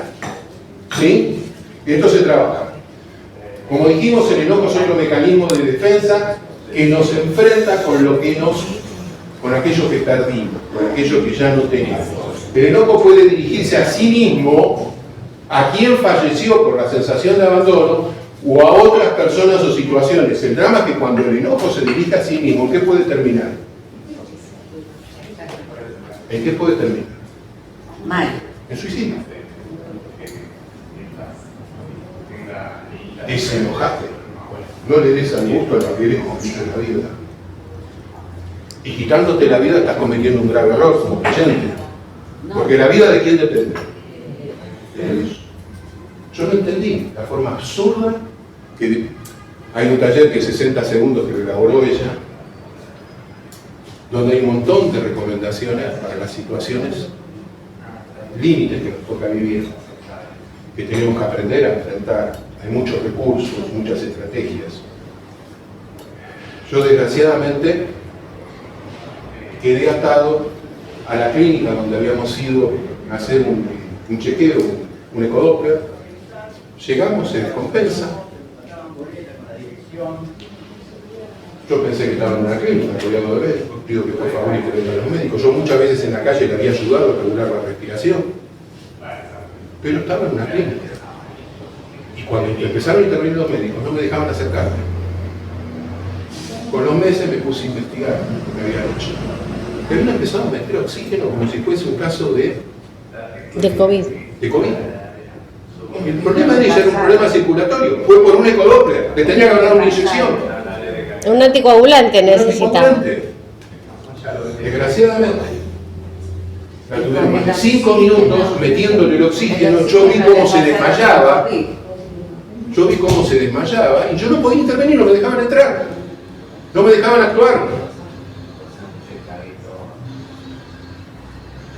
¿sí? Y esto se trabaja. Como dijimos, el enojo es otro mecanismo de defensa que nos enfrenta con con aquello que perdimos, con aquello que ya no tenemos. El enojo puede dirigirse a sí mismo, a quien falleció por la sensación de abandono, o a otras personas o situaciones. El drama es que cuando el enojo se dirige a sí mismo, ¿en qué puede terminar? ¿En qué puede terminar? Mal. En suicidio. Desenojate. No le des al gusto a lo que eres quitar la vida. Y quitándote la vida estás cometiendo un grave error como creyente. Porque la vida de quién depende. De Dios. Yo no entendí la forma absurda que hay un taller que 60 segundos que elaboró ella, donde hay un montón de recomendaciones para las situaciones límites que nos toca vivir, que tenemos que aprender a enfrentar. Hay muchos recursos, muchas estrategias. Yo desgraciadamente quedé atado a la clínica donde habíamos ido a hacer un chequeo, un ecodoppler. Llegamos, se descompensa. Yo pensé que estaba en una clínica, rodeado de médicos, pido que por favor intervengan los médicos. Yo muchas veces en la calle le había ayudado a regular la respiración, pero estaba en una clínica. Y cuando empezaron a intervenir los médicos, no me dejaban acercarme. Con los meses me puse a investigar lo que había hecho. Pero me empezaron a meter oxígeno como si fuese un caso de COVID. De COVID. El problema de ella era un problema circulatorio. Fue por un ecodoppler. Le tenía que dar una inyección. Un anticoagulante necesitaba. Desgraciadamente, la tuvieron más de 5 minutos metiéndole el oxígeno. Yo vi cómo se desmayaba. Y yo no podía intervenir, no me dejaban entrar. No me dejaban actuar.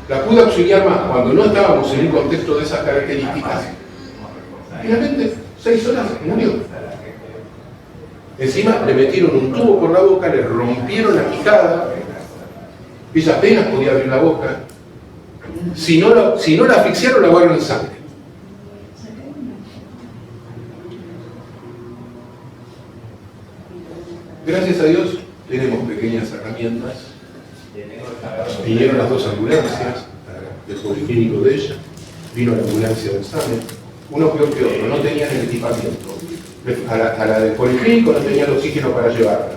La pude auxiliar más cuando no estábamos en un contexto de esas características. Finalmente, 6 horas murió. Encima le metieron un tubo por la boca, le rompieron la quijada. Ella apenas podía abrir la boca. Si no la asfixiaron, la ahogaron en sangre. Gracias a Dios tenemos pequeñas herramientas. Vinieron las 2 ambulancias del policlínico de ella, vino la ambulancia del SAME, uno peor que otro, no tenían el equipamiento. A la del policlínico no tenía el oxígeno para llevarla.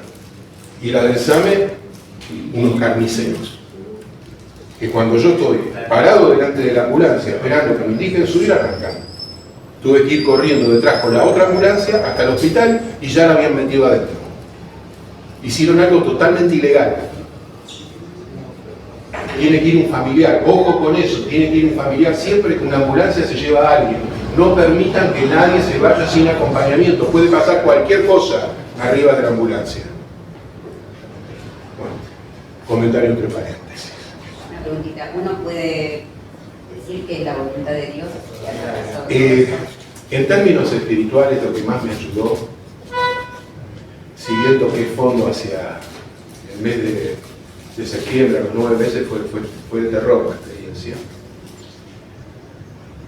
Y la del SAME, unos carniceros. Que cuando yo estoy parado delante de la ambulancia esperando que me indiquen subir, arrancan. Tuve que ir corriendo detrás con la otra ambulancia hasta el hospital y ya la habían metido adentro. Hicieron algo totalmente ilegal. Tiene que ir un familiar, ojo con eso, tiene que ir un familiar siempre que una ambulancia se lleva a alguien. No permitan que nadie se vaya sin acompañamiento, puede pasar cualquier cosa arriba de la ambulancia. Bueno, comentario entre paréntesis. Una preguntita, ¿uno puede decir que es la voluntad de Dios? En términos espirituales, lo que más me ayudó, si bien toqué fondo hacia el mes de septiembre, a los 9 meses, fue de terror la experiencia.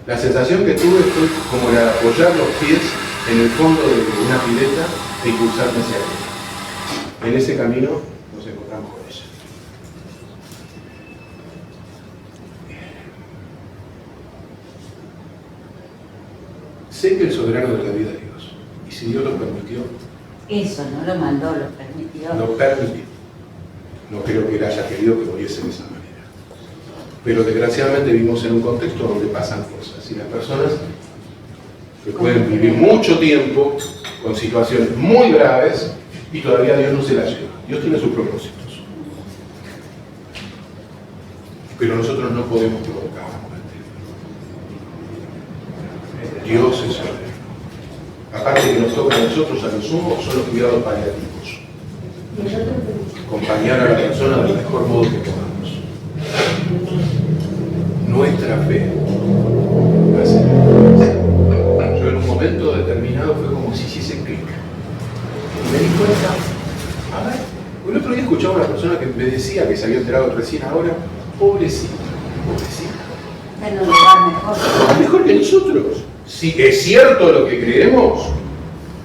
La sensación que tuve fue como la de apoyar los pies en el fondo de una pileta e impulsarme hacia ella. En ese camino nos encontramos con ella. Sé que el soberano de la vida es Dios, y si Dios lo permitió, Eso, no lo mandó, lo permitió. lo permitió. No creo que él haya querido que muriese de esa manera. Pero desgraciadamente vivimos en un contexto donde pasan cosas y las personas que pueden vivir mucho tiempo con situaciones muy graves y todavía Dios no se las lleva. Dios tiene sus propósitos. Pero nosotros no podemos provocar la muerte. Dios es soberano. Aparte que nos toca a nosotros, a lo sumo, son los cuidados paliativos. Acompañar a la persona del mejor modo que podamos. Nuestra fe hace la diferencia. Yo en un momento determinado fue como si hiciese clic. Y me di cuenta A ver, el otro día escuchaba a una persona que me decía que se había enterado recién ahora, pobrecita, pobrecita. En un lugar mejor. Mejor que nosotros. Si es cierto lo que creemos,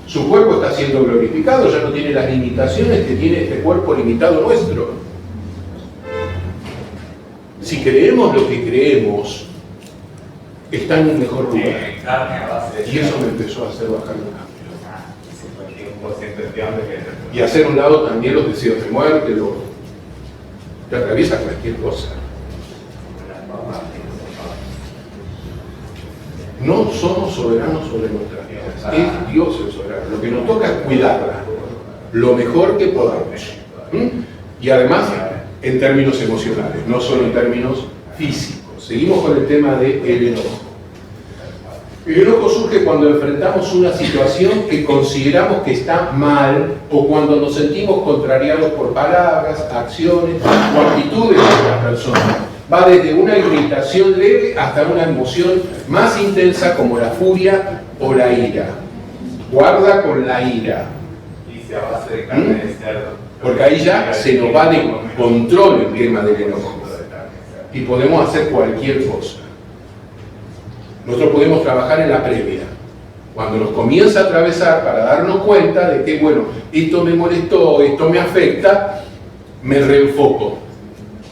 su cuerpo está siendo glorificado, ya no tiene las limitaciones que tiene este cuerpo limitado nuestro. Si creemos lo que creemos, está en un mejor lugar. Y eso me empezó a hacer bajar los cambios. Y hacer a un lado también los deseos de muerte, te atraviesa cualquier cosa. No somos soberanos sobre nuestras vidas, es Dios el soberano. Lo que nos toca es cuidarla lo mejor que podamos. Y además, en términos emocionales, no solo en términos físicos. Seguimos con el tema del enojo. El enojo surge cuando enfrentamos una situación que consideramos que está mal o cuando nos sentimos contrariados por palabras, acciones o actitudes de otras personas. Va desde una irritación leve hasta una emoción más intensa como la furia o la ira. Guarda con la ira. Porque ahí ya se nos va de control el tema del enojo. Y podemos hacer cualquier cosa. Nosotros podemos trabajar en la previa. Cuando nos comienza a atravesar para darnos cuenta de que, bueno, esto me molestó, esto me afecta, me reenfoco.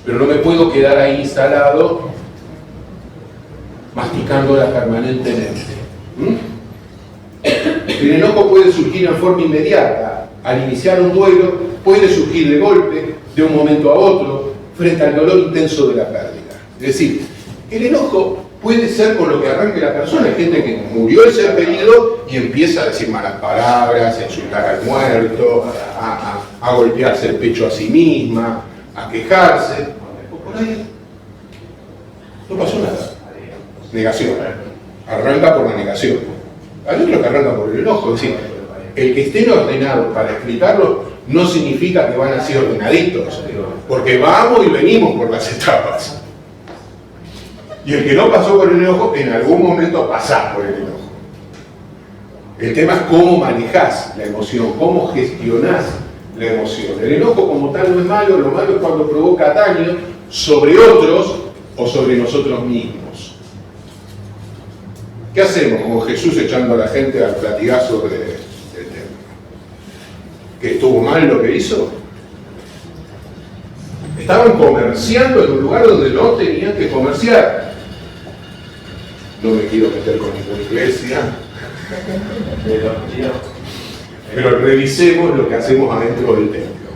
Pero no me puedo quedar ahí instalado masticándola permanentemente. El enojo puede surgir en forma inmediata. Al iniciar un duelo, puede surgir de golpe, de un momento a otro, frente al dolor intenso de la pérdida. Es decir, el enojo puede ser con lo que arranque la persona. Hay gente que murió el ser querido y empieza a decir malas palabras, a insultar al muerto, a golpearse el pecho a sí misma, a quejarse. Por ahí no pasó nada. Negación. Arranca por la negación. Hay otros que arrancan por el enojo. Es decir, el que estén ordenados para explicarlo no significa que van a ser ordenaditos, porque vamos y venimos por las etapas. Y el que no pasó por el enojo, en algún momento pasás por el enojo. El tema es cómo manejás la emoción, cómo gestionás la emoción. El enojo como tal no es malo, lo malo es cuando provoca daño sobre otros o sobre nosotros mismos. ¿Qué hacemos con Jesús echando a la gente al platigazo del templo? ¿Que estuvo mal lo que hizo? Estaban comerciando en un lugar donde no tenían que comerciar. No me quiero meter con ninguna iglesia, pero revisemos lo que hacemos adentro del templo.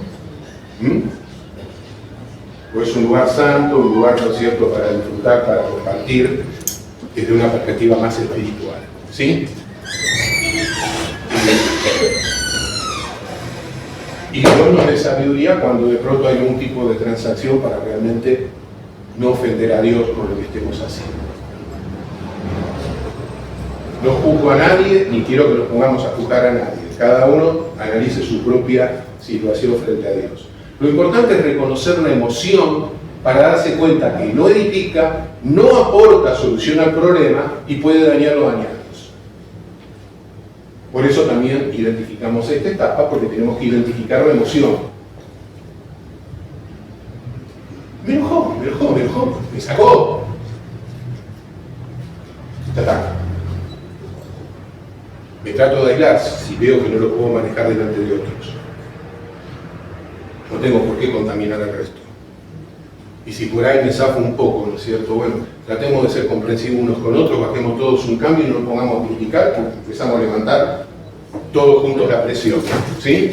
Pues es un lugar santo, un lugar, ¿no es cierto?, para disfrutar, para compartir, desde una perspectiva más espiritual. ¿Sí? Y Dios nos dé sabiduría cuando de pronto hay algún tipo de transacción para realmente no ofender a Dios por lo que estemos haciendo. No juzgo a nadie, ni quiero que nos pongamos a juzgar a nadie. Cada uno analice su propia situación frente a Dios. Lo importante es reconocer la emoción para darse cuenta que no edifica, no aporta solución al problema y puede dañar los dañados. Por eso también identificamos esta etapa, porque tenemos que identificar la emoción. Me enojó, me sacó. Me trato de aislar si veo que no lo puedo manejar delante de otros. No tengo por qué contaminar al resto. Y si por ahí me zafo un poco, ¿no es cierto? Bueno, tratemos de ser comprensivos unos con otros, bajemos todos un cambio y no nos pongamos a criticar, porque empezamos a levantar todos juntos la presión. ¿Sí?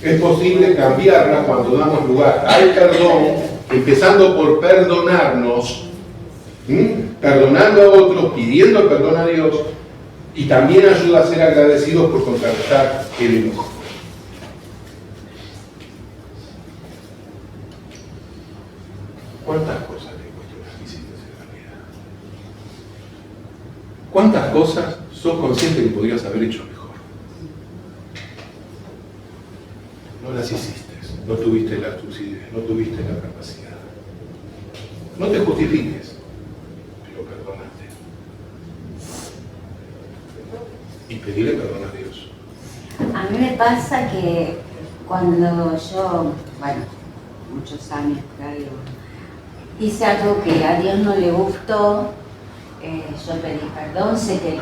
Es posible cambiarla cuando damos lugar al perdón, empezando por perdonarnos, perdonando a otros, pidiendo perdón a Dios, y también ayuda a ser agradecidos por contrarrestar el enojo. ¿Cuántas cosas te cuestionas que hiciste en la vida? ¿Cuántas cosas sos consciente que podrías haber hecho mejor? No las hiciste, no tuviste la lucidez, no tuviste la capacidad. No te justifiques, pero perdónate. Y pedirle perdón a Dios. A mí me pasa que cuando yo, bueno, muchos años por ahí, hice algo que a Dios no le gustó, yo pedí perdón, sé que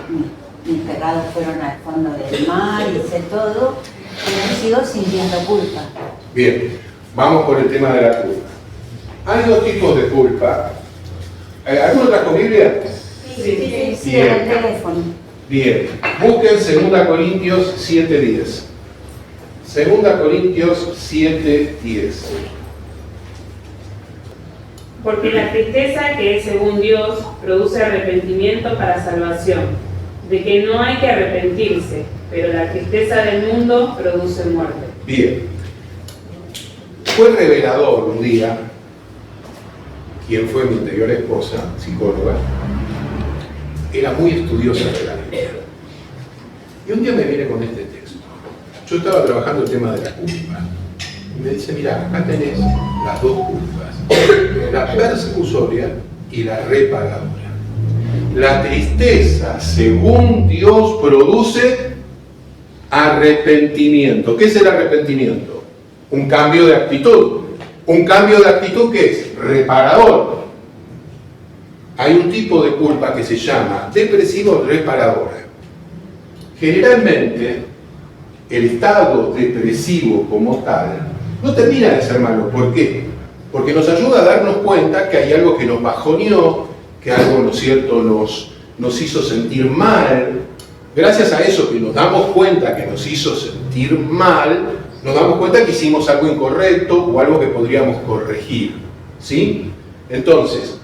mis pecados fueron al fondo del mar, hice todo, pero sigo sintiendo culpa. Bien, vamos por el tema de la culpa. Hay dos tipos de culpa. ¿Alguno trajo Biblia? Sí, en el teléfono. Bien, busquen 2 Corintios 7:10. 2 Corintios 7:10. Porque la tristeza que es según Dios produce arrepentimiento para salvación, de que no hay que arrepentirse, pero la tristeza del mundo produce muerte. Bien. Fue revelador un día, quien fue mi anterior esposa, psicóloga, era muy estudiosa de la Biblia. Y un día me viene con este texto. Yo estaba trabajando el tema de la culpa. Y me dice, mira, acá tenés las dos culpas, la persecutoria y la reparadora. La tristeza, según Dios, produce arrepentimiento. ¿Qué es el arrepentimiento? Un cambio de actitud. ¿Un cambio de actitud qué es? Reparador. Hay un tipo de culpa que se llama depresivo reparadora. Generalmente, el estado depresivo como tal no termina de ser malo. ¿Por qué? Porque nos ayuda a darnos cuenta que hay algo que nos bajoneó, que algo, ¿no es cierto?, nos hizo sentir mal. Gracias a eso que nos damos cuenta que nos hizo sentir mal, nos damos cuenta que hicimos algo incorrecto o algo que podríamos corregir. ¿Sí? Entonces,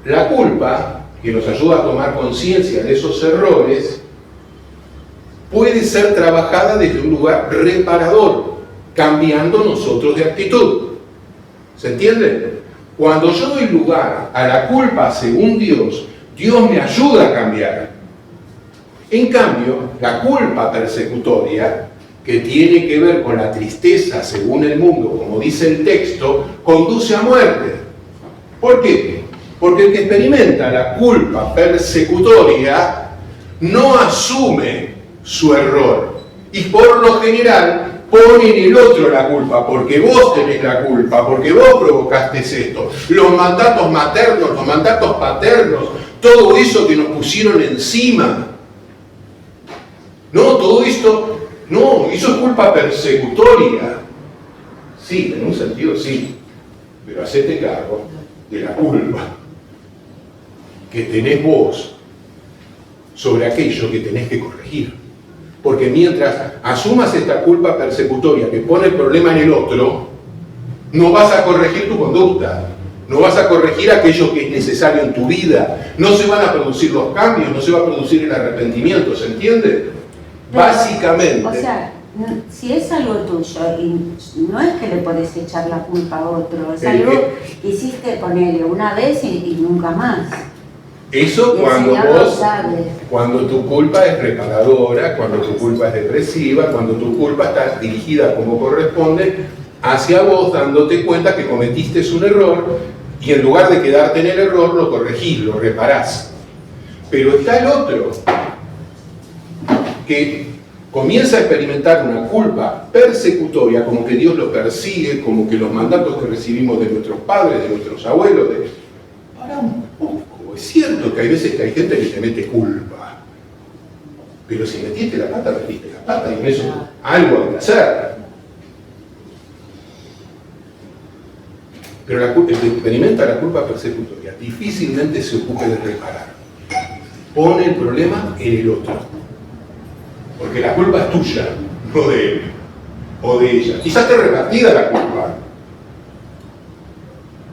la culpa, que nos ayuda a tomar conciencia de esos errores, puede ser trabajada desde un lugar reparador, cambiando nosotros de actitud. ¿Se entiende? Cuando yo doy lugar a la culpa según Dios, Dios me ayuda a cambiar. En cambio, la culpa persecutoria, que tiene que ver con la tristeza según el mundo, como dice el texto, conduce a muerte. ¿Por qué? Porque el que experimenta la culpa persecutoria no asume su error y por lo general pone en el otro la culpa, porque vos tenés la culpa, porque vos provocaste esto, los mandatos maternos, los mandatos paternos, todo eso que nos pusieron encima. No, todo esto, no, eso es culpa persecutoria. Sí, en un sentido sí, pero hacete cargo de la culpa que tenés vos sobre aquello que tenés que corregir. Porque mientras asumas esta culpa persecutoria que pone el problema en el otro, no vas a corregir tu conducta, no vas a corregir aquello que es necesario en tu vida, no se van a producir los cambios, no se va a producir el arrepentimiento, ¿se entiende? Básicamente. O sea, si es algo tuyo, y no es que le podés echar la culpa a otro, es algo que hiciste ponerle una vez y nunca más. Eso Y cuando el Señor lo vos, sabe. cuando tu culpa es reparadora, cuando tu culpa es depresiva, cuando tu culpa está dirigida como corresponde hacia vos, dándote cuenta que cometiste un error y en lugar de quedarte en el error, lo corregís, lo reparás. Pero está el otro, que comienza a experimentar una culpa persecutoria, como que Dios lo persigue, como que los mandatos que recibimos de nuestros padres, de nuestros abuelos, para un poco. Es cierto que hay veces que hay gente que te mete culpa, pero si metiste la pata y en eso algo hay que hacer. Pero el que experimenta la culpa persecutoria difícilmente se ocupe de reparar. Pone el problema en el otro. Porque la culpa es tuya, no de él o de ella. Quizás esté repartida la culpa.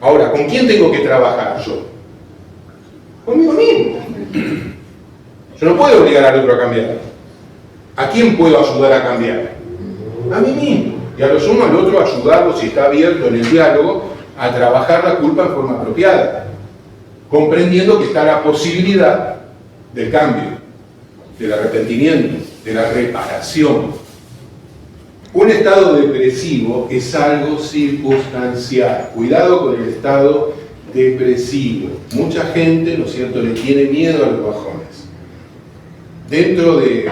Ahora, ¿con quién tengo que trabajar yo? Conmigo mismo. Yo no puedo obligar al otro a cambiar. ¿A quién puedo ayudar a cambiar? A mí mismo. Y a lo sumo al otro ayudarlo, si está abierto en el diálogo, a trabajar la culpa en forma apropiada, comprendiendo que está la posibilidad del cambio, del arrepentimiento, de la reparación. Un estado depresivo es algo circunstancial. Cuidado con el estado depresivo. Mucha gente, ¿no es cierto?, le tiene miedo a los bajones. Dentro de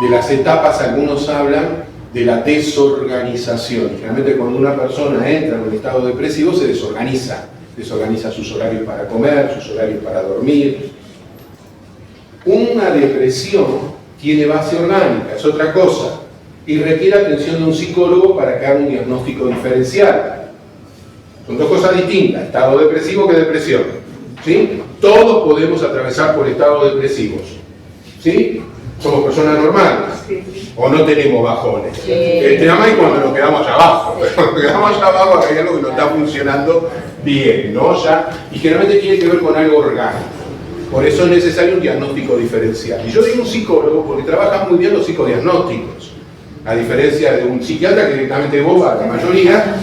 de las etapas, algunos hablan de la desorganización. Generalmente cuando una persona entra en un estado depresivo se desorganiza sus horarios para comer, sus horarios para dormir. Una depresión tiene base orgánica, es otra cosa, y requiere atención de un psicólogo para que haga un diagnóstico diferencial. Son dos cosas distintas, estado depresivo que depresión. ¿Sí? Todos podemos atravesar por estados depresivos. ¿Sí? Somos personas normales. O no tenemos bajones. Nada más cuando nos quedamos allá abajo. Pero cuando nos quedamos allá abajo hay algo que no está funcionando bien, ¿no? Y generalmente tiene que ver con algo orgánico. Por eso es necesario un diagnóstico diferencial. Y yo digo un psicólogo porque trabajan muy bien los psicodiagnósticos. A diferencia de un psiquiatra que directamente boba, la mayoría,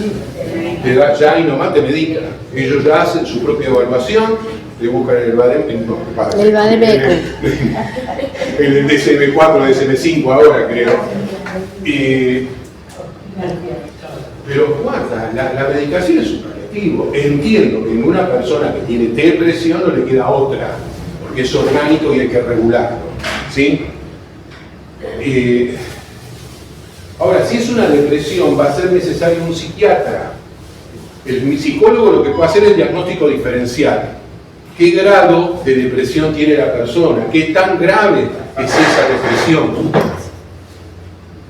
te da ya y nomás te medica. Ellos ya hacen su propia evaluación, te buscan el Bademecum. El Bademecum. El DSM-4, DSM-5 ahora creo. Pero guarda, la medicación es un paliativo. Entiendo que en una persona que tiene depresión no le queda otra, porque es orgánico y hay que regularlo. ¿Sí? Ahora, si es una depresión, va a ser necesario un psiquiatra. El psicólogo lo que puede hacer es diagnóstico diferencial. ¿Qué grado de depresión tiene la persona? ¿Qué tan grave es esa depresión?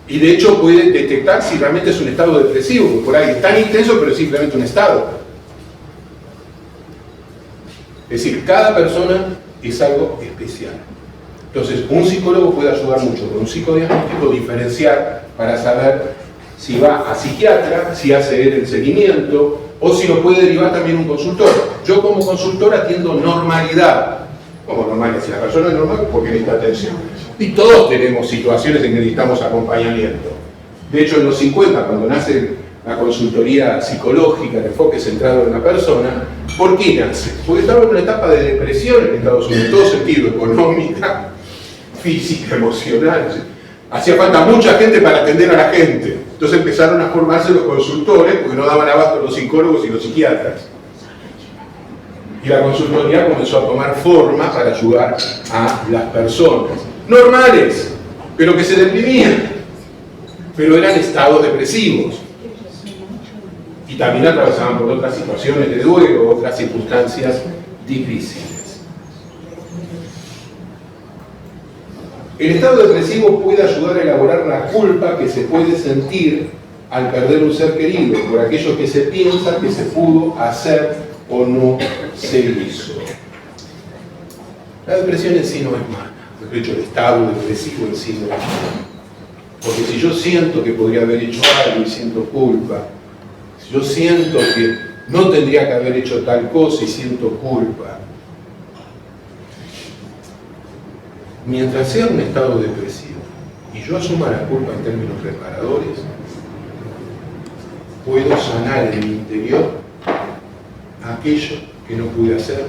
Y de hecho puede detectar si realmente es un estado depresivo, porque por ahí es tan intenso, pero es simplemente un estado. Es decir, cada persona es algo especial. Entonces, un psicólogo puede ayudar mucho con un psicodiagnóstico diferencial para saber si va a psiquiatra, si hace él el seguimiento, o si lo puede derivar también un consultor. Yo como consultor atiendo normalidad. Como normalidad, si la persona es normal, porque necesita atención. Y todos tenemos situaciones en que necesitamos acompañamiento. De hecho, en los 50, cuando nace la consultoría psicológica, el enfoque centrado en la persona, ¿por qué nace? Porque estaba en una etapa de depresión en Estados Unidos, en todo sentido, económica, física, emocional. Hacía falta mucha gente para atender a la gente. Entonces empezaron a formarse los consultores, porque no daban abasto los psicólogos y los psiquiatras. Y la consultoría comenzó a tomar forma para ayudar a las personas normales, pero que se deprimían, pero eran estados depresivos. Y también atravesaban por otras situaciones de duelo, otras circunstancias difíciles. El estado depresivo puede ayudar a elaborar la culpa que se puede sentir al perder un ser querido, por aquello que se piensa que se pudo hacer o no se hizo. La depresión en sí no es mala, de hecho el estado depresivo en sí no es malo. Porque si yo siento que podría haber hecho algo y siento culpa, si yo siento que no tendría que haber hecho tal cosa y siento culpa, mientras sea un estado depresivo y yo asuma la culpa en términos reparadores, puedo sanar en mi interior aquello que no pude hacer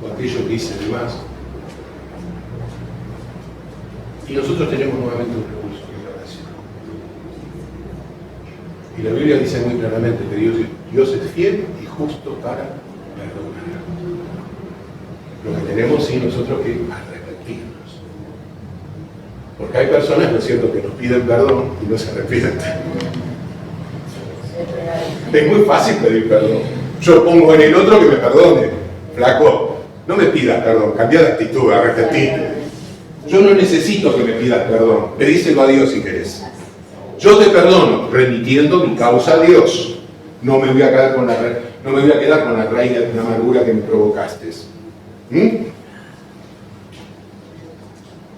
o aquello que hice de más. Y nosotros tenemos nuevamente un recurso que es la oración. Y la Biblia dice muy claramente que Dios es fiel y justo para perdonar. Lo que tenemos sí nosotros que arrepentirnos. Porque hay personas, ¿no es cierto?, que nos piden perdón y no se arrepienten. Es muy fácil pedir perdón. Yo pongo en el otro que me perdone. Flaco, no me pidas perdón, cambia de actitud, arrepentirte. Yo no necesito que me pidas perdón, pedíselo a Dios si querés. Yo te perdono, remitiendo mi causa a Dios. No me voy a quedar con la raíz de la amargura que me provocaste.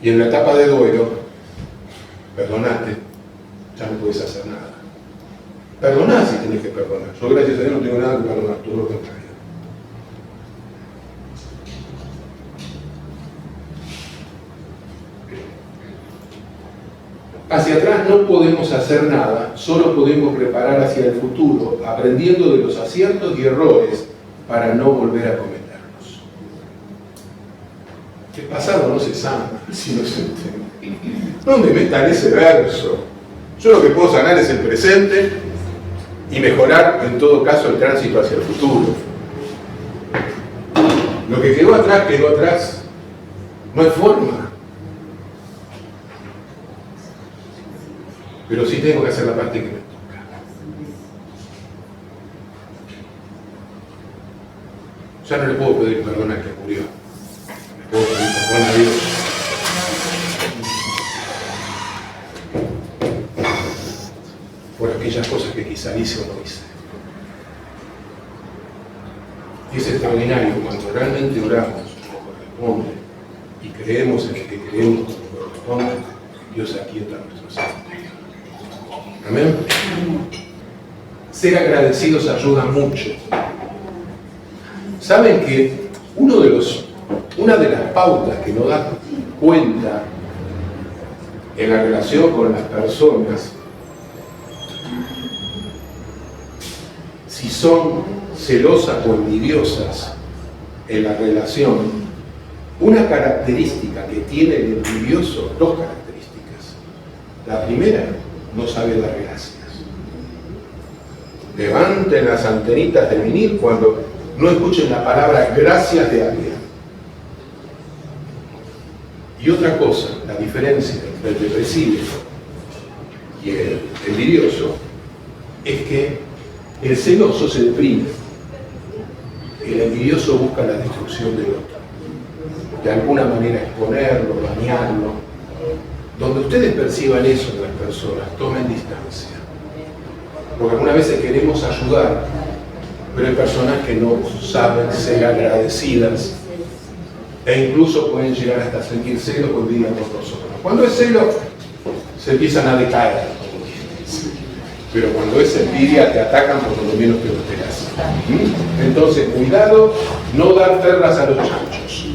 Y en la etapa de duelo, perdonate, ya no puedes hacer nada. Perdoná si tenés que perdonar. Yo, gracias a Dios, no tengo nada que perdonar, todo lo contrario. Hacia atrás no podemos hacer nada, solo podemos preparar hacia el futuro, aprendiendo de los aciertos y errores para no volver a cometerlos. El pasado no se sana, si no se entiende. No me metan ese verso. Yo lo que puedo sanar es el presente y mejorar, en todo caso, el tránsito hacia el futuro. Lo que quedó atrás, quedó atrás. No hay forma. pero sí tengo que hacer la parte que me toca. Ya no le puedo pedir perdón al que murió. Le puedo pedir perdón a Dios. Por aquellas cosas que quizá hice o no hice. Y es extraordinario cuando realmente oramos como corresponde y creemos en el que creemos como corresponde, Dios aquieta nuestros sentimientos. Amén. Ser agradecidos ayuda mucho. Saben que una de las pautas que nos da cuenta en la relación con las personas, si son celosas o envidiosas en la relación, una característica que tiene el envidioso, dos características. La primera, no sabe dar gracias. Levanten las antenitas de vinil cuando no escuchen la palabra gracias de alguien. Y otra cosa, la diferencia entre el depresivo y el envidioso, es que el celoso se deprime, el envidioso busca la destrucción del otro, de alguna manera exponerlo, dañarlo. Donde ustedes perciban eso en las personas, tomen distancia, porque algunas veces queremos ayudar, pero hay personas que no saben ser agradecidas e incluso pueden llegar hasta sentir celo o envidia por nosotros. Cuando es celo, se empiezan a decaer, pero cuando es envidia te atacan por lo menos que lo esperas. Entonces, cuidado, no dar perlas a los chanchos.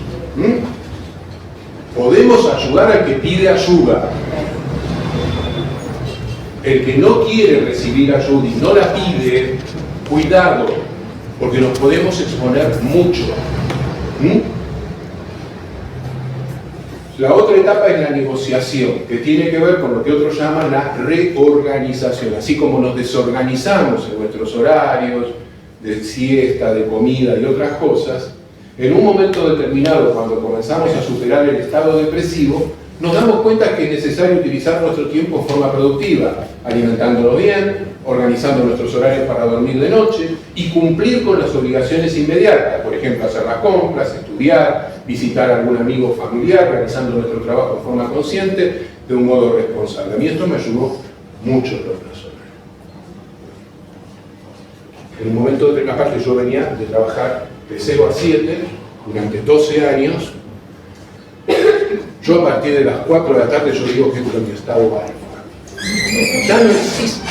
Podemos ayudar al que pide ayuda. El que no quiere recibir ayuda y no la pide, cuidado, porque nos podemos exponer mucho. La otra etapa es la negociación, que tiene que ver con lo que otros llaman la reorganización. Así como nos desorganizamos en nuestros horarios de siesta, de comida y otras cosas, en un momento determinado, cuando comenzamos a superar el estado depresivo, nos damos cuenta que es necesario utilizar nuestro tiempo en forma productiva, alimentándonos bien, organizando nuestros horarios para dormir de noche y cumplir con las obligaciones inmediatas, por ejemplo, hacer las compras, estudiar, visitar a algún amigo o familiar, realizando nuestro trabajo de forma consciente, de un modo responsable. A mí esto me ayudó mucho en lo personal. En un momento determinado, aparte yo venía de trabajar de 0 a 7 durante 12 años. Yo a partir de las 4 de la tarde yo digo que entro en mi estado alfa. Ya no existe.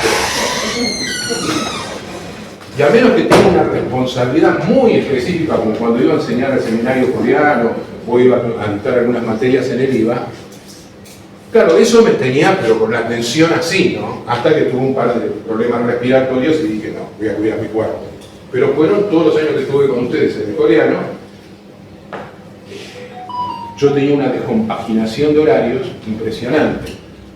Y a menos que tenga una responsabilidad muy específica, como cuando iba a enseñar al seminario coreano o iba a dictar algunas materias en el IVA, claro, eso me tenía, pero con la atención así, ¿no? Hasta que tuve un par de problemas respiratorios y dije, no, voy a cuidar mi cuerpo. Pero fueron todos los años que estuve con ustedes en el coreano, yo tenía una descompaginación de horarios impresionante,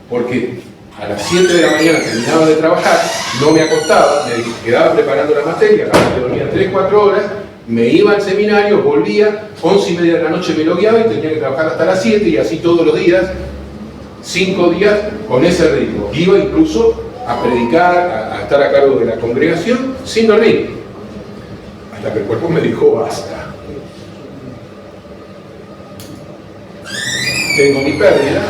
porque a las 7 de la mañana terminaba de trabajar, no me acostaba, me quedaba preparando la materia, capaz que dormía 3-4 horas, me iba al seminario, volvía, 11:30 de la noche me logueaba y tenía que trabajar hasta las 7 y así todos los días, 5 días con ese ritmo. Iba incluso a predicar, a estar a cargo de la congregación sin dormir, hasta que el cuerpo me dijo basta. Tengo mi pérdida.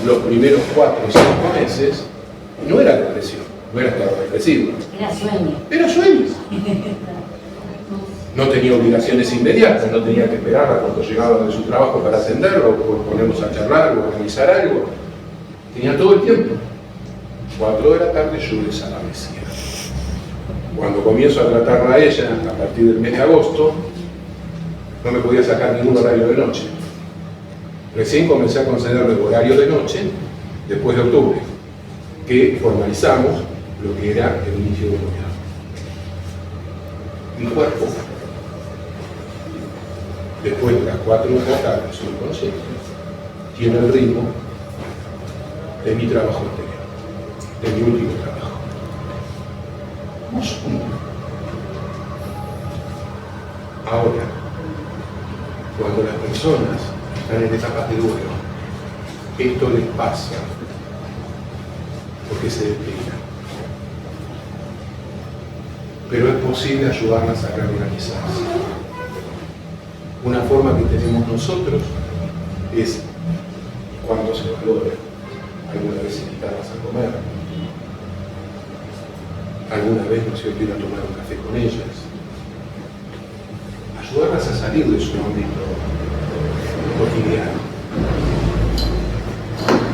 Los primeros 4 o 5 meses no era depresión, no era estado depresivo. Era sueño. Era sueño. No tenía obligaciones inmediatas, no tenía que esperarla cuando llegaba de su trabajo para atenderlo, o ponernos a charlar o organizar algo. Tenía todo el tiempo. 4 de la tarde yo desaparecía. Cuando comienzo a tratarla a ella, a partir del mes de agosto, no me podía sacar ningún horario de noche. Recién comencé a concederle el horario de noche después de octubre, que formalizamos lo que era el inicio del noviazgo. Mi cuerpo, después de las 4 de la tarde, soy consciente, tiene el ritmo de mi trabajo anterior, de mi último trabajo. Ahora, cuando las personas están en etapas de duelo, esto les pasa porque se despegan. Pero es posible ayudarlas a reorganizarse. Una forma que tenemos nosotros es, cuando se valora, alguna vez invitarlas a comer, alguna vez, ¿no es cierto?, ir a tomar un café con ellas, ayudarlas a salir de su ámbito cotidiano,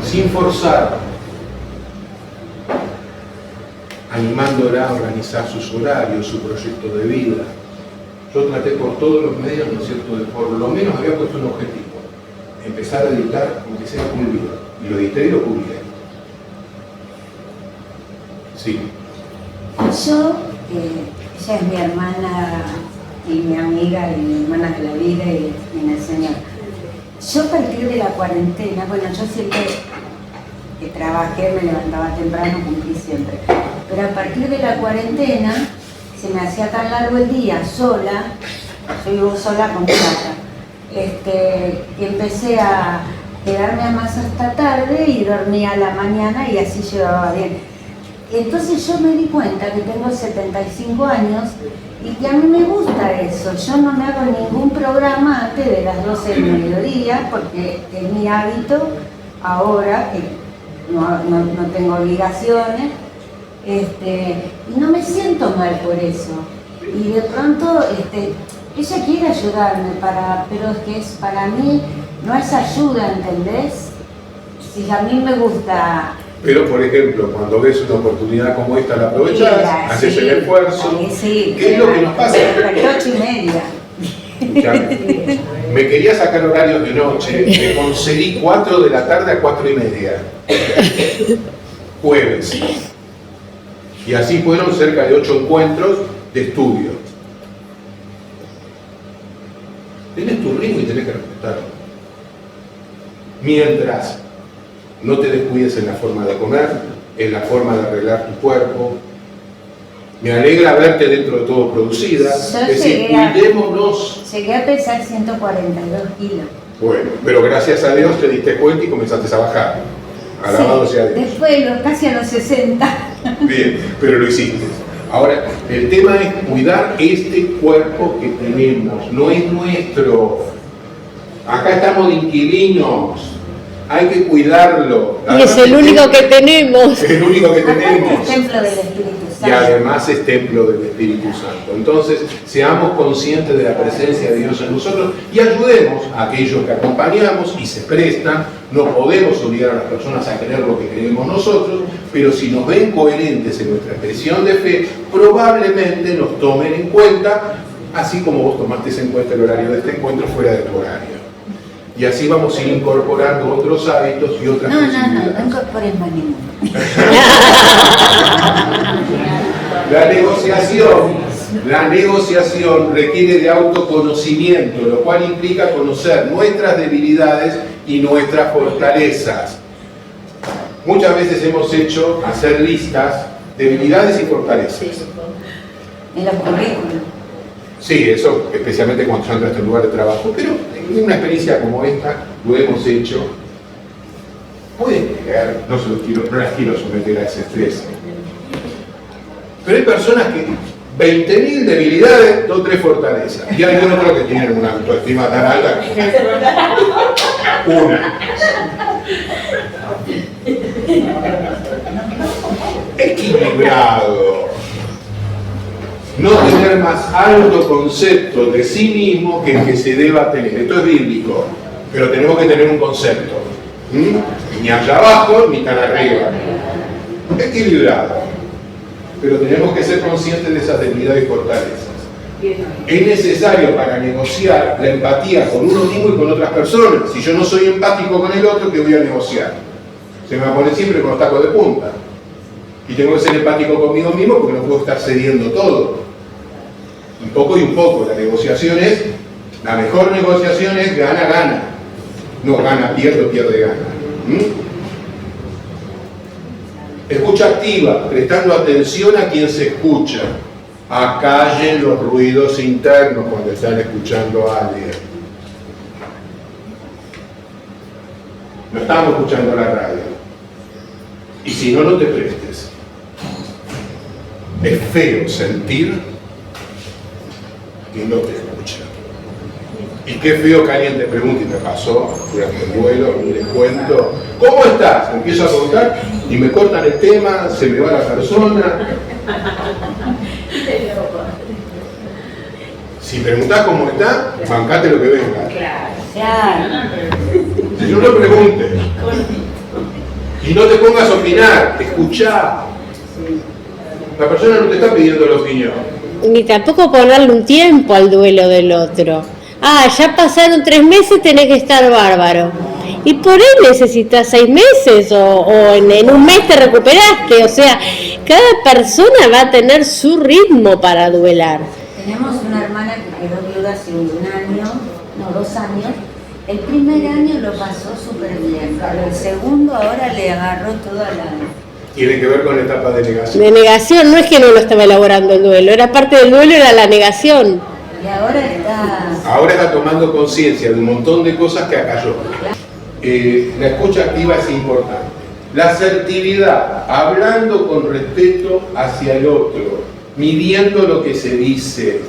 sin forzar, animándola a organizar sus horarios, su proyecto de vida. Yo traté por todos los medios, ¿no es cierto?, de por lo menos había puesto un objetivo, empezar a editar aunque sea un libro, y lo edité y lo publiqué. Sí. Yo, ella es mi hermana y mi amiga y mi hermana de la vida y en el Señor. Yo a partir de la cuarentena, bueno, yo siempre que trabajé, me levantaba temprano, cumplí siempre. Pero a partir de la cuarentena se me hacía tan largo el día sola, yo vivo sola con plata, que empecé a quedarme más hasta tarde y dormía a la mañana y así llevaba bien. Entonces yo me di cuenta que tengo 75 años y que a mí me gusta eso. Yo no me hago ningún programa antes de las 12 del mediodía porque es mi hábito ahora, que no tengo obligaciones, y no me siento mal por eso. Y de pronto ella quiere ayudarme, pero es que para mí no es ayuda, ¿entendés? Si a mí me gusta... Pero, por ejemplo, cuando ves una oportunidad como esta, la aprovechás, haces el esfuerzo. Sí, ¿Qué es lo que nos pasa? Pero 8:30. Escuchame, me quería sacar horarios de noche, me concedí 4 de la tarde a 4:30. Jueves. Y así fueron cerca de 8 encuentros de estudio. Tienes tu ritmo y tenés que respetarlo. Mientras no te descuides en la forma de comer, en la forma de arreglar tu cuerpo. Me alegra verte dentro de todo producida. Yo Es decir, cuidémonos. Llegué a pesar 142 kilos. Bueno, pero gracias a Dios te diste cuenta y comenzaste a bajar. Alabado sea Dios. Después, casi a los 60. Bien, pero lo hiciste. Ahora, el tema es cuidar este cuerpo que tenemos, no es nuestro. Acá estamos de inquilinos. Hay que cuidarlo. Y es el único que tenemos. Es el único que Aparte tenemos. es templo del Espíritu Santo. Y además es templo del Espíritu Santo. Entonces, seamos conscientes de la presencia de Dios en nosotros y ayudemos a aquellos que acompañamos y se prestan. No podemos obligar a las personas a creer lo que creemos nosotros, pero si nos ven coherentes en nuestra expresión de fe, probablemente nos tomen en cuenta, así como vos tomaste en cuenta el horario de este encuentro fuera de tu horario. Y así vamos a ir incorporando otros hábitos y otras posibilidades. No incorpores más ninguno. La negociación requiere de autoconocimiento, lo cual implica conocer nuestras debilidades y nuestras fortalezas. Muchas veces hemos hecho hacer listas de debilidades y fortalezas. En los currículos. Sí, eso especialmente cuando se entra a este lugar de trabajo, pero en una experiencia como esta lo hemos hecho. Pueden creer, no las quiero someter a ese estrés. Pero hay personas que 20.000 debilidades, 2 o 3 fortalezas. Y hay otros que tienen una autoestima tan alta que una. Equilibrado. No tener más alto concepto de sí mismo que el que se deba tener. Esto es bíblico, pero tenemos que tener un concepto. Ni allá abajo, ni tan arriba. Equilibrado. Pero tenemos que ser conscientes de esas debilidades y fortalezas. Es necesario para negociar la empatía con uno mismo y con otras personas. Si yo no soy empático con el otro, ¿qué voy a negociar? Se me va a poner siempre con los tacos de punta. Y tengo que ser empático conmigo mismo porque no puedo estar cediendo todo. Un poco y un poco. La mejor negociación es gana-gana. No gana, pierde, gana. Escucha activa, prestando atención a quien se escucha. Acallen los ruidos internos cuando están escuchando a alguien. No estamos escuchando la radio. Y si no, no te prestes. Es feo sentir que no te escucha. Y qué feo que alguien te pregunte, y me pasó durante el vuelo, y les cuento, ¿cómo estás? Empiezo a contar y me cortan el tema, se me va la persona. Si preguntás cómo está, bancate lo que venga. Claro. Si yo no pregunte. Y no te pongas a opinar, escuchá. La persona no te está pidiendo la opinión. Ni tampoco ponerle un tiempo al duelo del otro. Ah, ya pasaron 3 meses, tenés que estar bárbaro. Y por ahí necesitas 6 meses o en un mes te recuperaste. O sea, cada persona va a tener su ritmo para duelar. Tenemos una hermana que quedó viuda hace un año, no, 2 años. El primer año lo pasó súper bien, pero el segundo ahora le agarró toda la... Tiene que ver con la etapa de negación. De negación, no es que no lo estaba elaborando el duelo, era parte del duelo, era la negación. Y ahora está... Ahora está tomando conciencia de un montón de cosas que acalló. La escucha activa es importante. La asertividad, hablando con respeto hacia el otro, midiendo lo que se dice.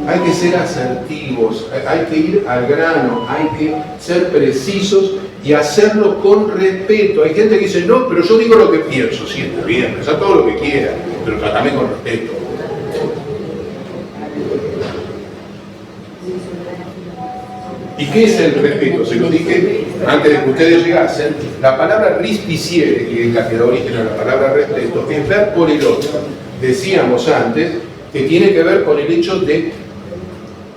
Hay que ser asertivos, hay que ir al grano, hay que ser precisos y hacerlo con respeto. Hay gente que dice, no, pero yo digo lo que pienso. Sí, está bien, pensá todo lo que quiera, pero tratame con respeto. ¿Y qué es el respeto? Se lo dije antes de que ustedes llegasen. La palabra rispiciere, que es la que da origen a la palabra respeto, es ver por el otro. Decíamos antes que tiene que ver con el hecho de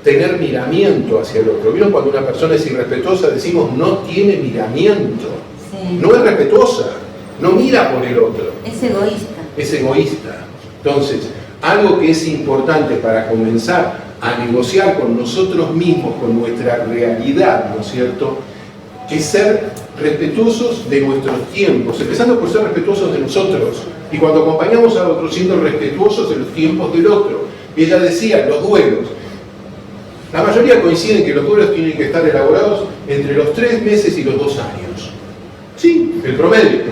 tener miramiento hacia el otro. ¿Vieron cuando una persona es irrespetuosa? Decimos, no tiene miramiento. Sí. No es respetuosa, no mira por el otro. Es egoísta. Es egoísta. Entonces, algo que es importante para comenzar a negociar con nosotros mismos, con nuestra realidad, ¿no es cierto?, es ser respetuosos de nuestros tiempos, empezando por ser respetuosos de nosotros, y cuando acompañamos a otros, siendo respetuosos de los tiempos del otro. Y ella decía, los duelos. La mayoría coinciden que los duelos tienen que estar elaborados entre los 3 meses y los 2 años. Sí, el promedio.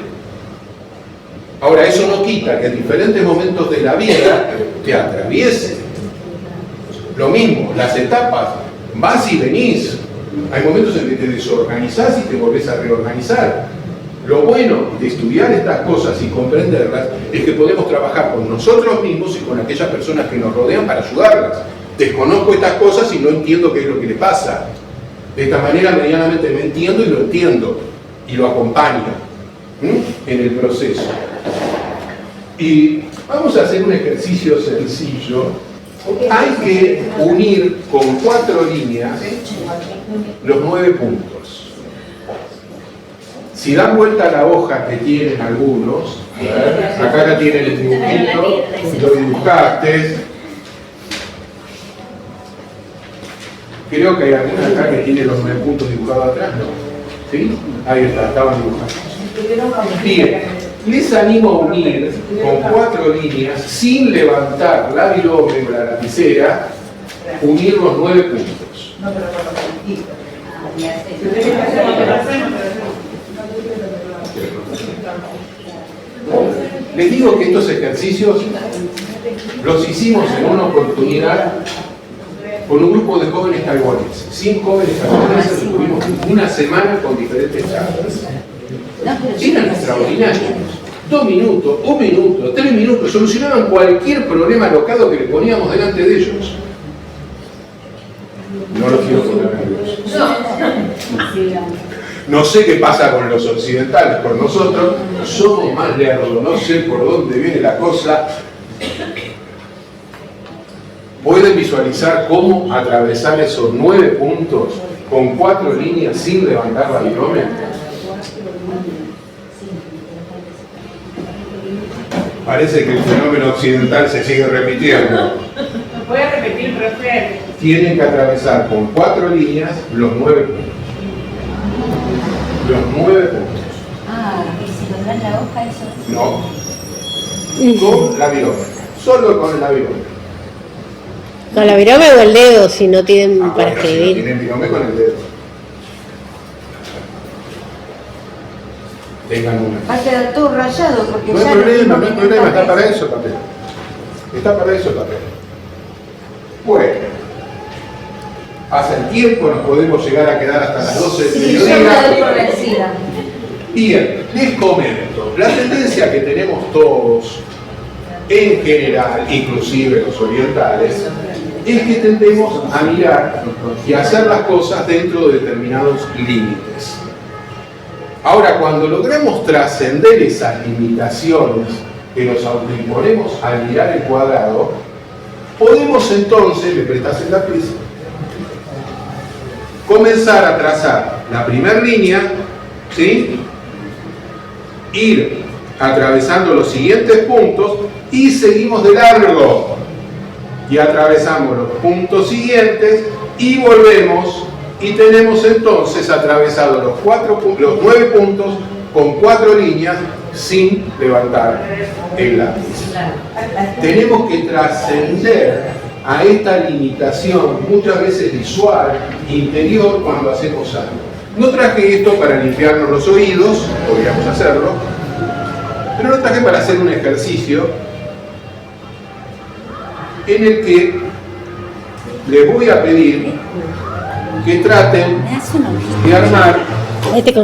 Ahora, eso no quita que en diferentes momentos de la vida te atraviese. Lo mismo, las etapas, vas y venís. Hay momentos en que te desorganizás y te volvés a reorganizar. Lo bueno de estudiar estas cosas y comprenderlas es que podemos trabajar con nosotros mismos y con aquellas personas que nos rodean para ayudarlas. Desconozco estas cosas y no entiendo qué es lo que le pasa. De esta manera medianamente me entiendo y lo entiendo y lo acompaño en el proceso. Y vamos a hacer un ejercicio sencillo. Hay que unir con 4 líneas los 9 puntos. Si dan vuelta a la hoja que tienen algunos, a ver, acá ya tienen el dibujito, lo dibujaste. Creo que hay alguna acá que tiene los 9 puntos dibujados atrás, ¿no? ¿Sí? Ahí está, estaban dibujados. Bien, les animo a unir con 4 líneas, sin levantar la virome o la lapicera, unir los 9 puntos. Les digo que estos ejercicios los hicimos en una oportunidad con un grupo de jóvenes taiwaneses. 100 jóvenes taiwaneses, estuvimos una semana con diferentes charlas. Eran extraordinarios. 2 minutos, 1 minuto, 3 minutos, solucionaban cualquier problema alocado que le poníamos delante de ellos. No los quiero poner nerviosos. No sé qué pasa con los occidentales, con nosotros somos más lerdos, no sé por dónde viene la cosa. ¿Pueden visualizar cómo atravesar esos 9 puntos con 4 líneas sin levantar la virome? Parece que el fenómeno occidental se sigue repitiendo. Voy a repetir, profe. Tienen que atravesar con 4 líneas los 9 puntos. Los 9 puntos. Ah, ¿y si nos dan la hoja eso? No. Con la virome. Solo con la virome. Con la virome o el dedo, si no tienen para Bueno, si no escribir. tienen virome, con el dedo. tengan una. Va a quedar todo rayado porque No hay ya problema, lo no hay problema, está para eso el papel. Está para eso el papel. Bueno, pasa el tiempo, nos podemos llegar a quedar hasta las 12 del Sí, yo me doy mediodía. por vencida. Bien, les comento, la tendencia que tenemos todos, en general, inclusive los orientales, es que tendemos a mirar y a hacer las cosas dentro de determinados límites. Ahora, cuando logramos trascender esas limitaciones que nos autoimponemos al mirar el cuadrado, podemos entonces, le prestas el lápiz, comenzar a trazar la primera línea, ¿sí? Ir atravesando los siguientes puntos y seguimos de largo y atravesamos los puntos siguientes y volvemos y tenemos entonces atravesados los 9 puntos con 4 líneas sin levantar el lápiz. Tenemos que trascender a esta limitación, muchas veces visual, interior, cuando hacemos algo. No traje esto para limpiarnos los oídos, podríamos hacerlo, pero lo traje para hacer un ejercicio en el que les voy a pedir que traten de armar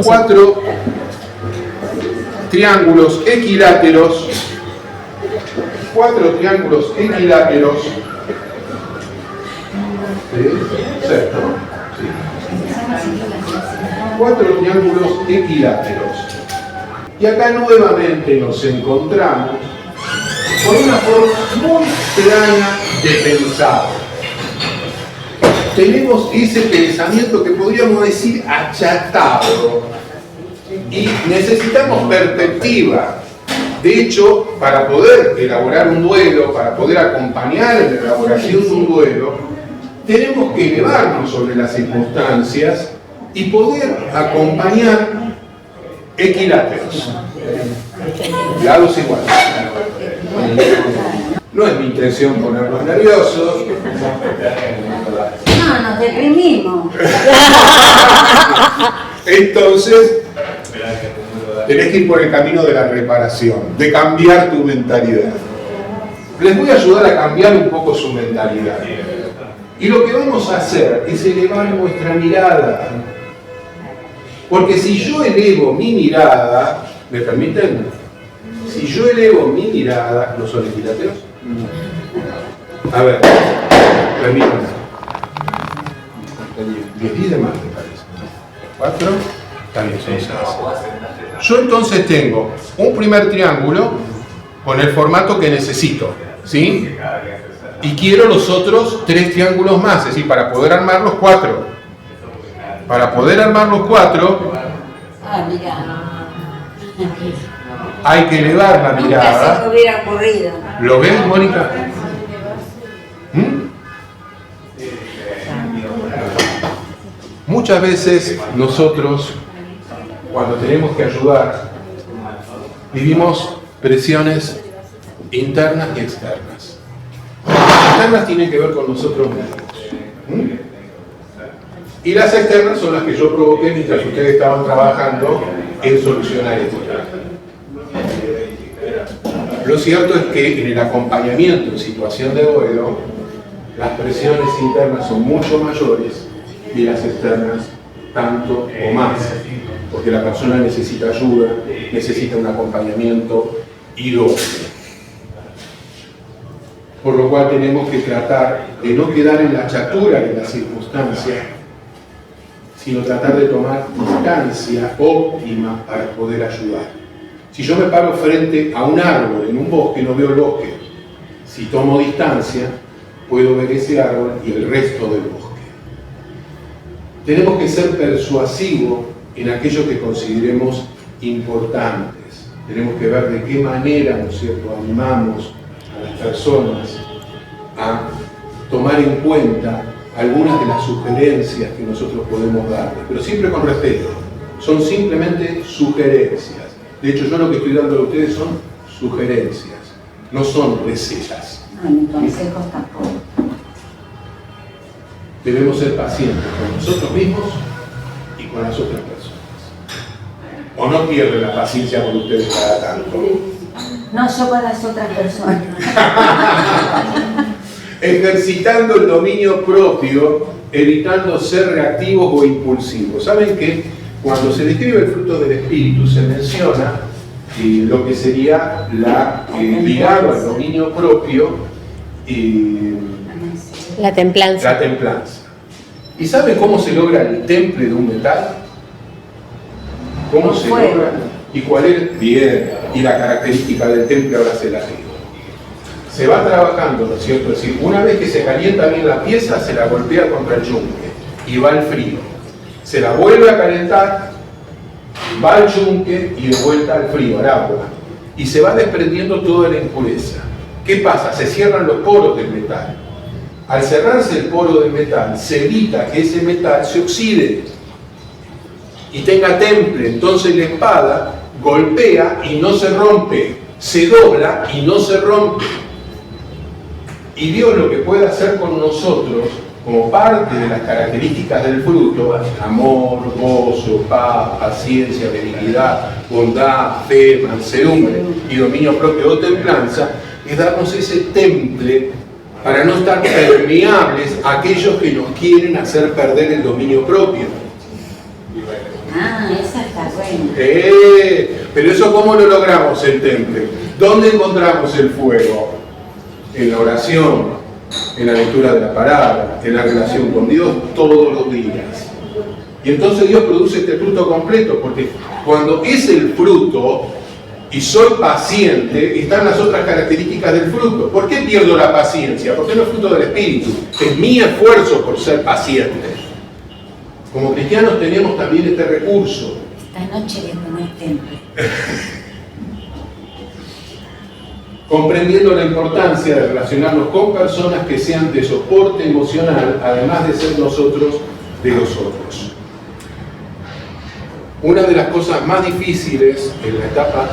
4 triángulos equiláteros, 4 triángulos equiláteros, ¿sí? ¿Cierto? ¿Sí? 4 triángulos equiláteros. Y acá nuevamente nos encontramos con una forma muy extraña de pensar. Tenemos ese pensamiento que podríamos decir achatado y necesitamos perspectiva. De hecho, para poder elaborar un duelo, para poder acompañar en la elaboración de un duelo, tenemos que elevarnos sobre las circunstancias y poder acompañar equiláteros, lados iguales. No es mi intención ponerlos nerviosos. No, nos deprimimos. Entonces, tenés que ir por el camino de la reparación, de cambiar tu mentalidad. Les voy a ayudar a cambiar un poco su mentalidad. Y lo que vamos a hacer es elevar nuestra mirada. Porque si yo elevo mi mirada, ¿me permiten? Si yo elevo mi mirada, ¿no son equiláteros? A ver, permítanme. 10 de más, me parece. 4, también son 6. Yo entonces tengo un primer triángulo con el formato que necesito, ¿sí? Y quiero los otros 3 triángulos más, es decir, para poder armar los 4. Para poder armar los 4, Ah, mira. hay que elevar la Nunca se mirada. me hubiera ocurrido. ¿Lo ves, Mónica? ¿Mm? Muchas veces nosotros, cuando tenemos que ayudar, vivimos presiones internas y externas. Las internas tienen que ver con nosotros mismos. Y las externas son las que yo provoqué mientras ustedes estaban trabajando en solucionar esto. Lo cierto es que en el acompañamiento en situación de duelo, las presiones internas son mucho mayores y las externas tanto o más, porque la persona necesita ayuda, necesita un acompañamiento idóneo. Por lo cual tenemos que tratar de no quedar en la chatura de la circunstancia, sino tratar de tomar distancia óptima para poder ayudar. Si yo me paro frente a un árbol en un bosque, no veo el bosque. Si tomo distancia, puedo ver ese árbol y el resto del bosque. Tenemos que ser persuasivos en aquello que consideremos importantes. Tenemos que ver de qué manera, ¿no es cierto?, animamos a las personas a tomar en cuenta algunas de las sugerencias que nosotros podemos darles, pero siempre con respeto. Son simplemente sugerencias. De hecho, yo lo que estoy dando a ustedes son sugerencias, no son recetas. No, ni consejos tampoco. Debemos ser pacientes con nosotros mismos y con las otras personas. ¿O no pierden la paciencia con ustedes cada tanto? No, yo con las otras personas. Ejercitando el dominio propio, evitando ser reactivos o impulsivos. ¿Saben que cuando se describe el fruto del Espíritu se menciona lo que sería ligado al dominio propio La templanza. la templanza? ¿Y saben cómo se logra el temple de un metal? ¿Cómo Con se fuego. logra? ¿Y cuál es? Bien, y la característica del temple ahora se la digo. Se va trabajando, ¿no es cierto? Es decir, una vez que se calienta bien la pieza, se la golpea contra el yunque y va al frío. Se la vuelve a calentar, va al yunque y de vuelta al frío, al agua. Y se va desprendiendo toda la impureza. ¿Qué pasa? Se cierran los poros del metal. Al cerrarse el poro del metal, se evita que ese metal se oxide y tenga temple. Entonces la espada golpea y no se rompe, se dobla y no se rompe. Y Dios lo que puede hacer con nosotros, como parte de las características del fruto, amor, gozo, paz, paciencia, benignidad, bondad, fe, mansedumbre y dominio propio o templanza, es darnos ese temple para no estar permeables a aquellos que nos quieren hacer perder el dominio propio. Ah, esa está buena. Pero eso, ¿cómo lo logramos el temple? ¿Dónde encontramos el fuego? En la oración, en la lectura de la palabra, en la relación con Dios todos los días. Y entonces Dios produce este fruto completo, porque cuando es el fruto y soy paciente, están las otras características del fruto. ¿Por qué pierdo la paciencia? Porque no es fruto del Espíritu, es mi esfuerzo por ser paciente. Como cristianos tenemos también este recurso. Esta noche le pongo el temple. Comprendiendo la importancia de relacionarnos con personas que sean de soporte emocional, además de ser nosotros de los otros. Una de las cosas más difíciles en la etapa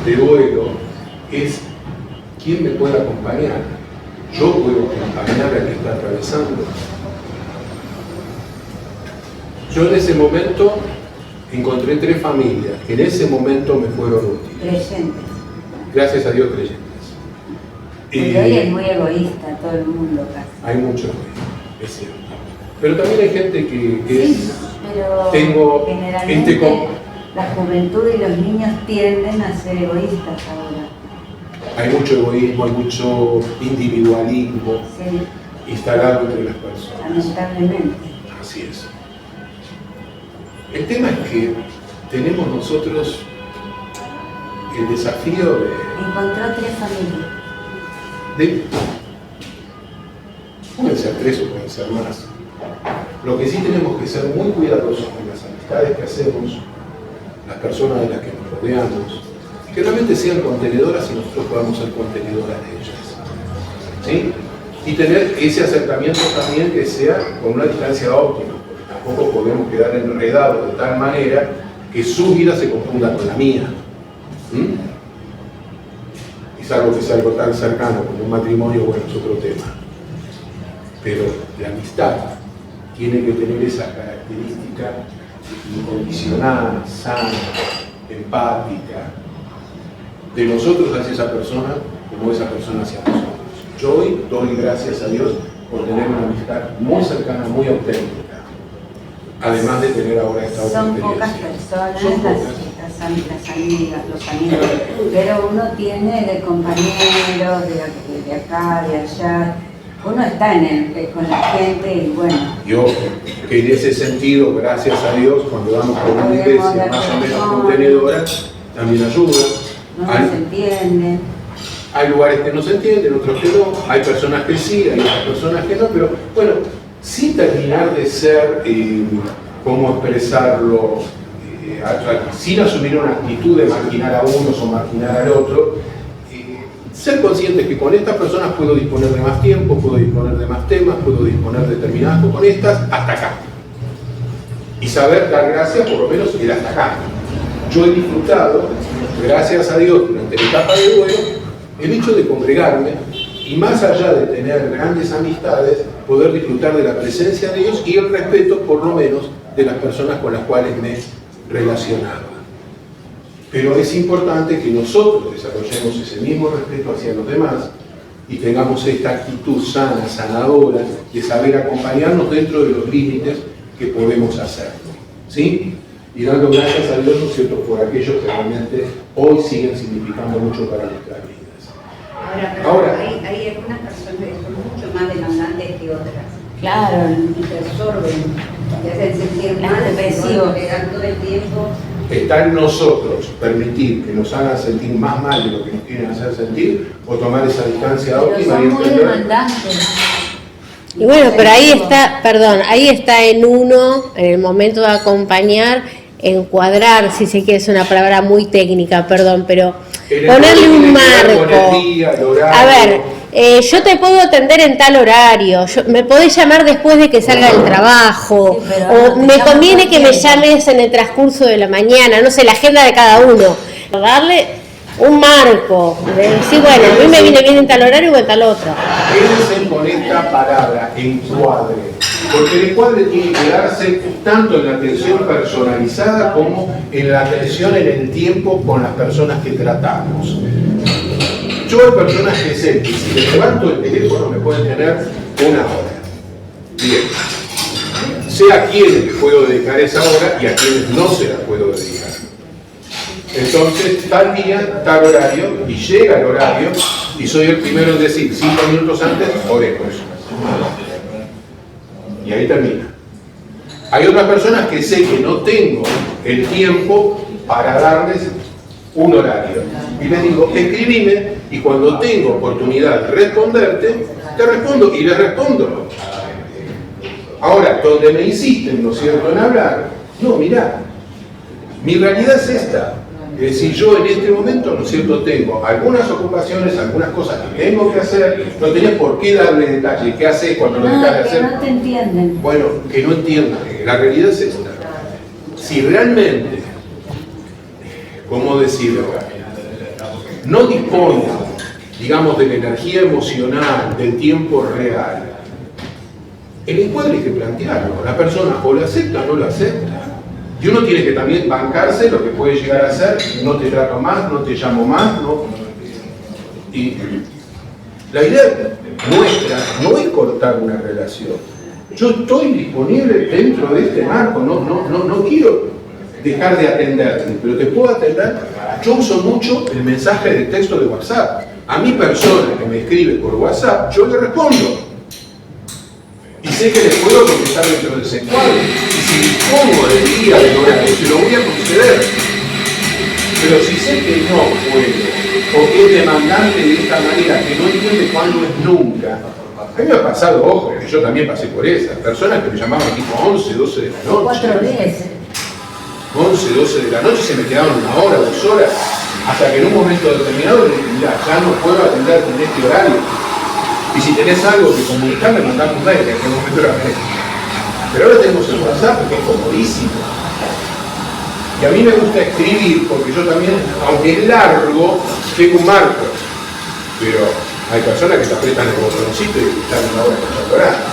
de duelo es quién me puede acompañar. Yo puedo acompañar al que está atravesando. Yo en ese momento encontré 3 familias que en ese momento me fueron útiles. Creyentes. Gracias a Dios, creyentes. Porque hoy es muy egoísta todo el mundo casi. Hay mucho egoísmo, es cierto. Pero también hay gente que Sí, pero tengo generalmente la juventud y los niños tienden a ser egoístas ahora. hay mucho egoísmo, hay mucho individualismo Sí, instalado entre las personas. lamentablemente. Así es. El tema es que tenemos nosotros el desafío Encontró 3 familias. pueden ser 3 o pueden ser más. Lo que sí tenemos que ser muy cuidadosos con las amistades que hacemos, las personas de las que nos rodeamos, que realmente sean contenedoras y nosotros podamos ser contenedoras de ellas. ¿Sí? Y tener ese acercamiento también que sea con una distancia óptima, porque tampoco podemos quedar enredados de tal manera que su vida se confunda con la mía. Y salvo que sea algo tan cercano como un matrimonio, bueno, es otro tema. Pero la amistad tiene que tener esa característica incondicional, sana, empática, de nosotros hacia esa persona como esa persona hacia nosotros. Yo hoy doy gracias a Dios por tener una amistad muy cercana, muy auténtica, además de tener ahora esta otra Son pocas experiencia. personas Son pocas. las amigas, los amigos, pero uno tiene de compañeros de acá, de allá. Uno está con la gente y bueno. Yo, que en ese sentido, gracias a Dios, cuando vamos por una iglesia más o menos contenedora, también ayuda. No se entienden. Hay lugares que no se entienden, otros que no. Hay personas que sí, hay otras personas que no. Pero bueno, sin terminar de ser, ¿cómo expresarlo? Sin asumir una actitud de marginar a unos o marginar al otro. Ser conscientes que con estas personas puedo disponer de más tiempo, puedo disponer de más temas, puedo disponer de determinadas cosas, con estas hasta acá. Y saber dar gracias por lo menos el hasta acá. Yo he disfrutado, gracias a Dios, durante la etapa de duelo, el hecho de congregarme y más allá de tener grandes amistades, poder disfrutar de la presencia de Dios y el respeto, por lo menos, de las personas con las cuales me relacionaba. Pero es importante que nosotros desarrollemos ese mismo respeto hacia los demás y tengamos esta actitud sana, sanadora, de saber acompañarnos dentro de los límites que podemos hacer. ¿Sí? Y dando gracias a Dios, ¿no es cierto?, por aquellos que realmente hoy siguen significando mucho para nuestras vidas. Ahora, hay algunas personas que son mucho más demandantes que otras. Claro. Y te absorben, te hacen sentir mal, depresivo, te dan todo el tiempo. Está en nosotros permitir que nos hagan sentir más mal de lo que nos quieren hacer sentir, o tomar esa distancia Pero óptima y son muy entender. demandantes. Y bueno, pero ahí está, perdón, ahí está en uno, en el momento de acompañar, encuadrar, si se quiere, es una palabra muy técnica, perdón, pero ponerle un marco. A ver, yo te puedo atender en tal horario, me podés llamar después de que salga del trabajo, Sí, pero o no te me llamo conviene todo que el me tiempo. llames en el transcurso de la mañana, no sé, la agenda de cada uno. Darle un marco, de decir, bueno, a mí me viene bien en tal horario o en tal otro. Quédense con esta palabra, encuadre, porque el encuadre tiene que darse tanto en la atención personalizada como en la atención en el tiempo con las personas que tratamos. Yo hay personas que sé que si le levanto el teléfono me pueden tener una hora. Bien. Sé a quiénes le puedo dedicar esa hora y a quienes no se la puedo dedicar. Entonces, tal día, tal horario, y llega el horario, y soy el primero en decir 5 minutos antes o después. Y ahí termina. Hay otras personas que sé que no tengo el tiempo para darles un horario. Y les digo, escribime, y cuando tengo oportunidad de responderte, te respondo, y les respondo. Ahora, donde me insisten, ¿no es cierto?, en hablar, no, mirá, mi realidad es esta. Es decir, yo en este momento, ¿no es cierto?, tengo algunas ocupaciones, algunas cosas que tengo que hacer, no tenés por qué darle detalle, ¿qué haces cuando lo dejas de Que hacer? no te entienden. Bueno, que no entiendan, la realidad es esta. Si realmente, ¿cómo decirlo?, no dispongo, digamos, de la energía emocional, del tiempo real, el encuadre hay que plantearlo. La persona o lo acepta o no lo acepta. Y uno tiene que también bancarse lo que puede llegar a ser, no te trato más, no te llamo más, no. Y la idea nuestra no es cortar una relación. Yo estoy disponible dentro de este marco, no quiero dejar de atenderte, pero te puedo atender. Yo uso mucho el mensaje de texto de WhatsApp. A mi persona que me escribe por WhatsApp, yo le respondo. Y sé que les puedo contestar dentro de ese cuadro. Y si dispongo del día, del horario, se lo voy a conceder. Pero si sé que no puedo, o que es demandante de esta manera, que no entiende cuándo es nunca. A mí me ha pasado, ojo, que yo también pasé por esas. Personas que me llamaban tipo 11, 12 de la noche. 4 veces. 11, 12 de la noche, se me quedaban 1 hora, 2 horas, hasta que en un momento determinado le dije, mira, ya no puedo atenderte en este horario. Y si tenés algo que comunicarme, mandame un mail, que en aquel momento era mail. Pero ahora tenemos el WhatsApp, que es comodísimo. Y a mí me gusta escribir, porque yo también, aunque es largo, tengo un marco. Pero hay personas que te aprietan el botoncito y están 1 hora contemporánea.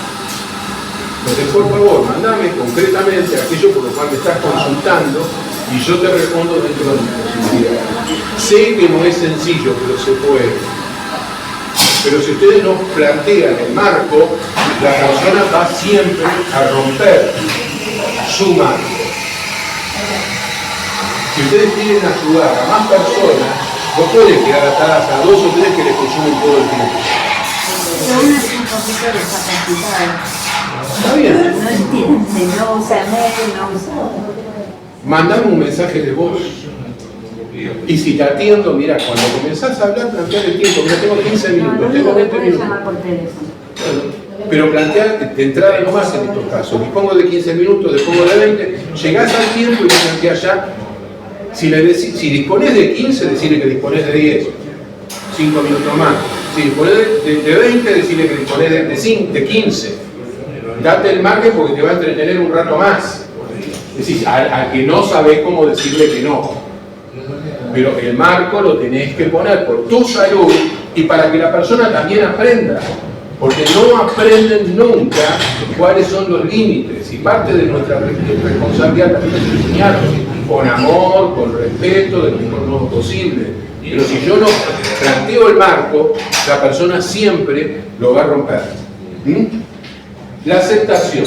Entonces, por favor, mandame concretamente aquello por lo cual me estás consultando y yo te respondo dentro de mis posibilidades. Sé que no es sencillo, pero se puede. Pero si ustedes no plantean el marco, la persona va siempre a romper su marco. Si ustedes quieren ayudar a más personas, no pueden quedar atadas a 2 o 3 que les consumen todo el tiempo. Pero uno es un poquito descapacitado. Está bien. No entiende, no usa mail, no usa. Mandame un mensaje de voz. Y si te atiendo, mira, cuando comenzás a hablar, plantear el tiempo. Mira, tengo 15 minutos, tengo 20 puedes minutos. llamar por teléfono. Pero plantear de entrada nomás en estos casos. Dispongo de 15 minutos, dispongo de 20. Llegás al tiempo y te planteás ya. Si disponés de 15, decirle que disponés de 10. 5 minutos más. Si disponés de 20, decirle que disponés de 15. Date el margen porque te va a entretener un rato más. Es decir, al que no sabés cómo decirle que no. Pero el marco lo tenés que poner por tu salud y para que la persona también aprenda. Porque no aprenden nunca cuáles son los límites. Y parte de nuestra responsabilidad también es enseñarlos. con amor, con respeto, del mejor modo posible. Pero si yo no planteo el marco, la persona siempre lo va a romper. La aceptación.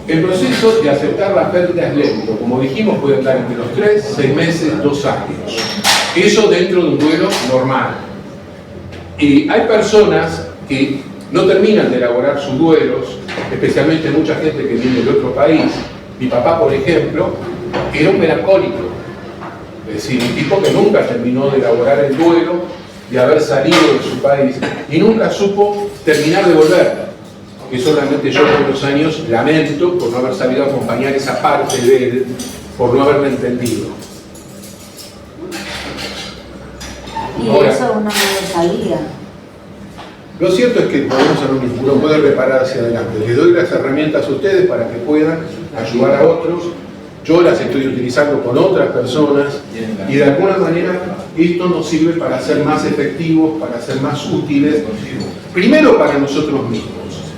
El proceso de aceptar la pérdida es lento. Como dijimos, puede estar entre los 3, 6 meses, 2 años. Eso dentro de un duelo normal. Y hay personas que no terminan de elaborar sus duelos, especialmente mucha gente que viene de otro país. Mi papá, por ejemplo, era un melancólico. Es decir, un tipo que nunca terminó de elaborar el duelo, de haber salido de su país, y nunca supo terminar de volver. Que solamente yo por los años lamento por no haber sabido acompañar esa parte de él, por no haberme entendido. Y Ahora, eso uno no lo sabía. lo cierto es que uno puede reparar hacia adelante. Les doy las herramientas a ustedes para que puedan ayudar a otros. Yo las estoy utilizando con otras personas y de alguna manera esto nos sirve para ser más efectivos, para ser más útiles, primero para nosotros mismos.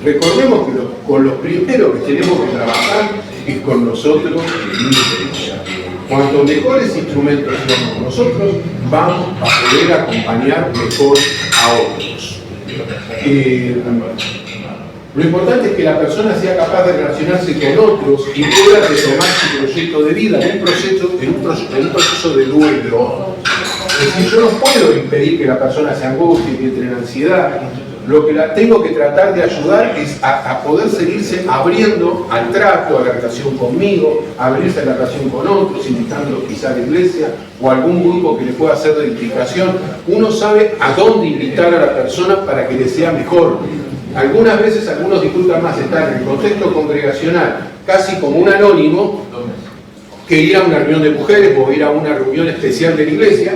Recordemos que con los primeros que tenemos que trabajar es con nosotros mismos. Cuanto mejores instrumentos tenemos nosotros, vamos a poder acompañar mejor a otros. Lo importante es que la persona sea capaz de relacionarse con otros y pueda retomar su proyecto de vida en un proceso de duelo. Es decir, yo no puedo impedir que la persona se angustie y entre en ansiedad. Lo que la tengo que tratar de ayudar es a poder seguirse abriendo al trato, a la relación conmigo, a abrirse a la relación con otros, invitándolos quizá a la iglesia o a algún grupo que le pueda hacer de implicación. Uno sabe a dónde invitar a la persona para que le sea mejor. Algunas veces algunos disfrutan más estar en el contexto congregacional, casi como un anónimo, que ir a una reunión de mujeres o ir a una reunión especial de la iglesia,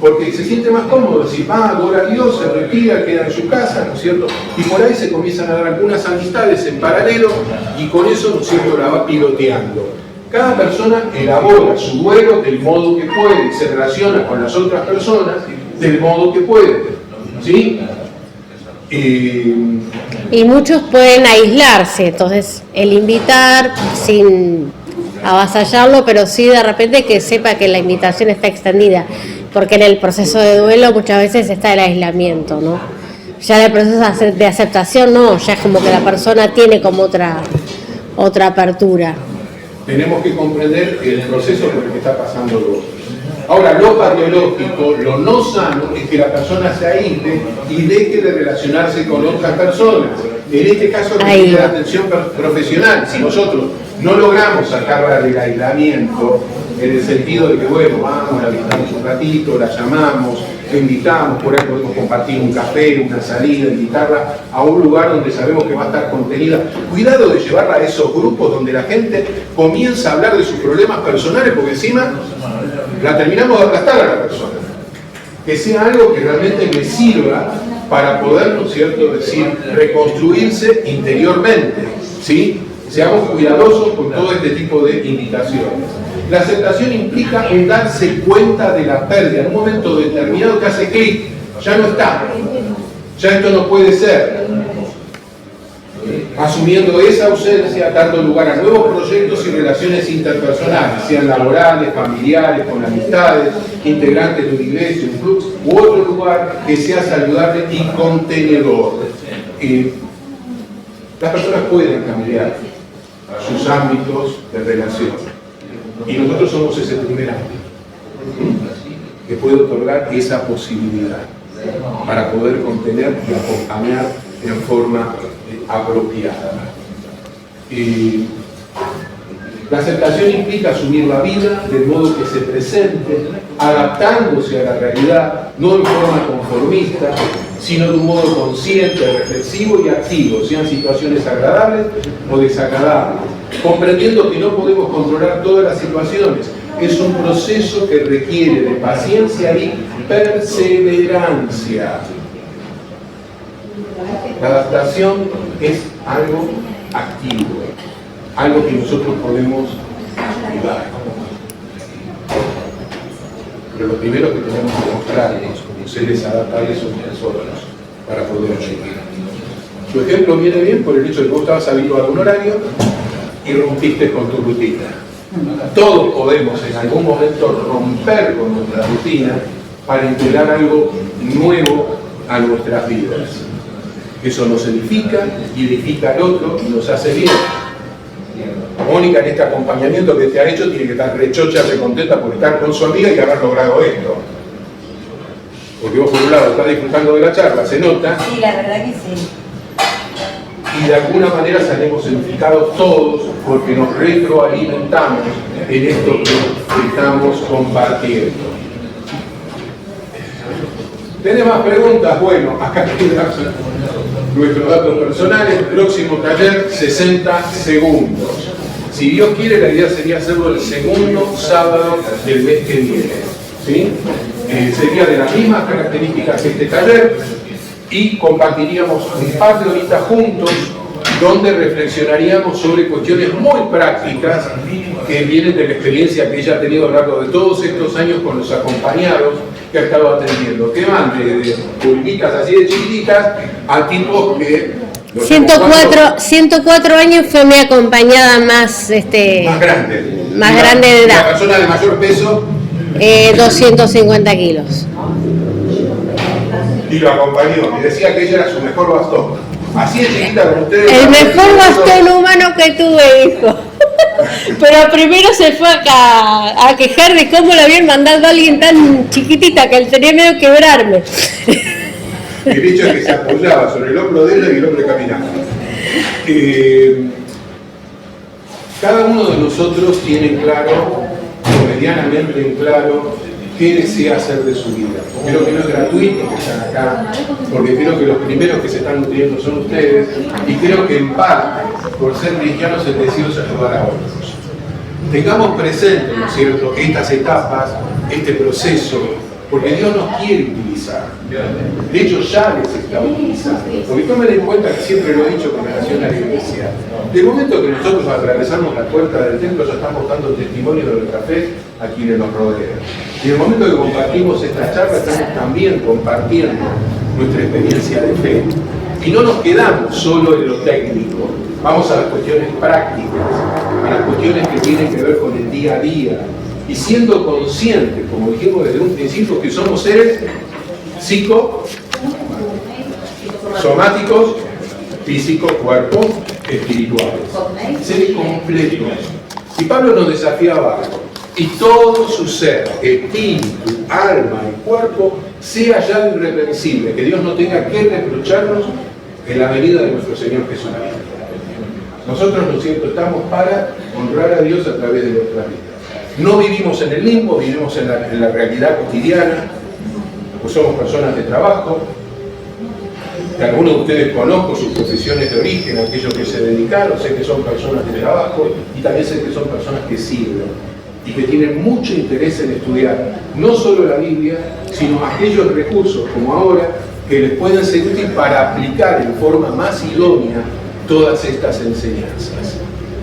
porque se siente más cómodo, decir, adora a Dios, se retira, queda en su casa, ¿no es cierto? Y por ahí se comienzan a dar algunas amistades en paralelo y con eso, ¿no es cierto?, la va piloteando. Cada persona elabora su duelo del modo que puede, se relaciona con las otras personas del modo que puede, ¿sí? Y muchos pueden aislarse, entonces el invitar sin avasallarlo, pero sí de repente que sepa que la invitación está extendida, porque en el proceso de duelo muchas veces está el aislamiento, ¿no? Ya en el proceso de aceptación no, ya es como que la persona tiene como otra apertura. Tenemos que comprender el proceso por el que está pasando el otro. Ahora, lo patológico, lo no sano, es que la persona se aísle y deje de relacionarse con otras personas. En este caso requiere la atención profesional. Si nosotros no logramos sacarla del aislamiento, en el sentido de que, bueno, vamos, la visitamos un ratito, la llamamos, la invitamos, por ahí podemos compartir un café, una salida, invitarla a un lugar donde sabemos que va a estar contenida. Cuidado de llevarla a esos grupos donde la gente comienza a hablar de sus problemas personales, porque encima la terminamos de aplastar a la persona. Que sea algo que realmente me sirva para poder, ¿no es cierto?, decir, reconstruirse interiormente, ¿sí? Seamos cuidadosos con todo este tipo de invitaciones. La aceptación implica un darse cuenta de la pérdida. En un momento determinado que hace clic, ya no está. Ya esto no puede ser. Asumiendo esa ausencia, dando lugar a nuevos proyectos y relaciones interpersonales, sean laborales, familiares, con amistades, integrantes de una iglesia, un club, u otro lugar que sea saludable y contenedor. Las personas pueden cambiar sus ámbitos de relación. Y nosotros somos ese primer ámbito que puede otorgar esa posibilidad para poder contener y acompañar en forma apropiada. La aceptación implica asumir la vida del modo que se presente, adaptándose a la realidad, no en forma conformista, sino de un modo consciente, reflexivo y activo, sean situaciones agradables o desagradables, comprendiendo que no podemos controlar todas las situaciones. Es un proceso que requiere de paciencia y perseverancia. La adaptación es algo activo, algo que nosotros podemos ayudar. Pero lo primero que tenemos que mostrarnos como seres adaptables somos nosotros para poder ayudar. Tu ejemplo viene bien por el hecho de que vos estabas habituado a un horario y rompiste con tu rutina. Todos podemos en algún momento romper con nuestra rutina para integrar algo nuevo a nuestras vidas. Eso nos edifica y edifica al otro y nos hace bien. Mónica, en este acompañamiento que te ha hecho, tiene que estar rechocha, recontenta por estar con su amiga y haber logrado esto. Porque vos, por un lado, estás disfrutando de la charla, se nota. Sí, la verdad que sí. Y de alguna manera salimos edificados todos porque nos retroalimentamos en esto que estamos compartiendo. ¿Tenés más preguntas? Bueno, acá quedan nuestros datos personales. Próximo taller, 60 segundos. Si Dios quiere, la idea sería hacerlo el segundo sábado del mes que viene. ¿Sí? Sería de las mismas características que este taller y compartiríamos un par de horitas juntos donde reflexionaríamos sobre cuestiones muy prácticas que vienen de la experiencia que ella ha tenido a lo largo de todos estos años con los acompañados que ha estado atendiendo, que van de pulguitas así de chiquititas a tipos que... 104 años fue mi acompañada más grande de edad. La persona de mayor peso 250 kilos. y lo acompañó y decía que ella era su mejor bastón. Así de chiquita como ustedes. El mejor bastón humano que tuve, dijo. Pero primero se fue a quejar de cómo le habían mandado a alguien tan chiquitita que él tenía miedo de quebrarme. El hecho es que se apoyaba sobre el hombro de ella y el hombre caminaba. Cada uno de nosotros tiene claro, o medianamente en claro, qué desea hacer de su vida. Creo que no es gratuito que están acá, porque creo que los primeros que se están nutriendo son ustedes, y creo que en parte, por ser cristianos, el deseo es ayudar a otros. Tengamos presente, ¿no es cierto?, estas etapas, este proceso, porque Dios nos quiere utilizar. De hecho, ya les está utilizando. Porque tomen en cuenta que siempre lo he dicho con relación a la iglesia. Del momento que nosotros atravesamos la puerta del templo, ya estamos dando testimonio de nuestra fe a quienes nos rodean. Y en el momento que compartimos esta charla, estamos también compartiendo nuestra experiencia de fe. Y no nos quedamos solo en lo técnico. Vamos a las cuestiones prácticas, a las cuestiones que tienen que ver con el día a día. Y siendo conscientes, como dijimos desde un principio, que somos seres somáticos, físicos, cuerpos, espirituales. Seres completos. Y Pablo nos desafiaba algo. Y todo su ser, espíritu, alma y cuerpo, sea ya irreprensible. Que Dios no tenga que reprocharnos en la venida de nuestro Señor Jesucristo. Nosotros, ¿no es cierto?, estamos para honrar a Dios a través de nuestras vidas. No vivimos en el limbo, vivimos en la realidad cotidiana, pues somos personas de trabajo. Que algunos de ustedes conozco sus profesiones de origen, aquellos que se dedicaron, sé que son personas de trabajo y también sé que son personas que sirven y que tienen mucho interés en estudiar no solo la Biblia, sino aquellos recursos como ahora que les pueden ser útiles para aplicar en forma más idónea todas estas enseñanzas.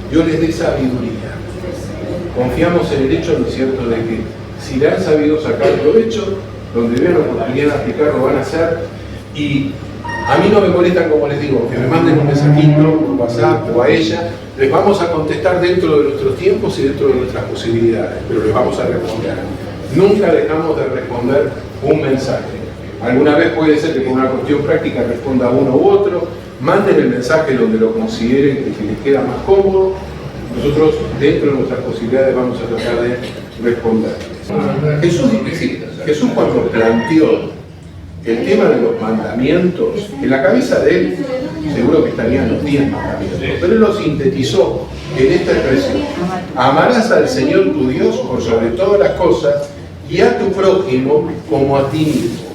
Dios les dé sabiduría. Confiamos en el hecho, ¿no es cierto?, de que si le han sabido sacar provecho, donde vean la oportunidad de aplicar lo van a hacer. Y a mí no me molestan, como les digo, que me manden un mensajito por WhatsApp o a ella. Les vamos a contestar dentro de nuestros tiempos y dentro de nuestras posibilidades, pero les vamos a responder. Nunca dejamos de responder un mensaje. Alguna vez puede ser que por una cuestión práctica responda uno u otro. Manden el mensaje donde lo consideren que les queda más cómodo. Nosotros, dentro de nuestras posibilidades, vamos a tratar de responder. Jesús cuando planteó el tema de los mandamientos, en la cabeza de él, seguro que estarían los 10 mandamientos, pero él lo sintetizó en esta expresión: amarás al Señor tu Dios por sobre todas las cosas y a tu prójimo como a ti mismo.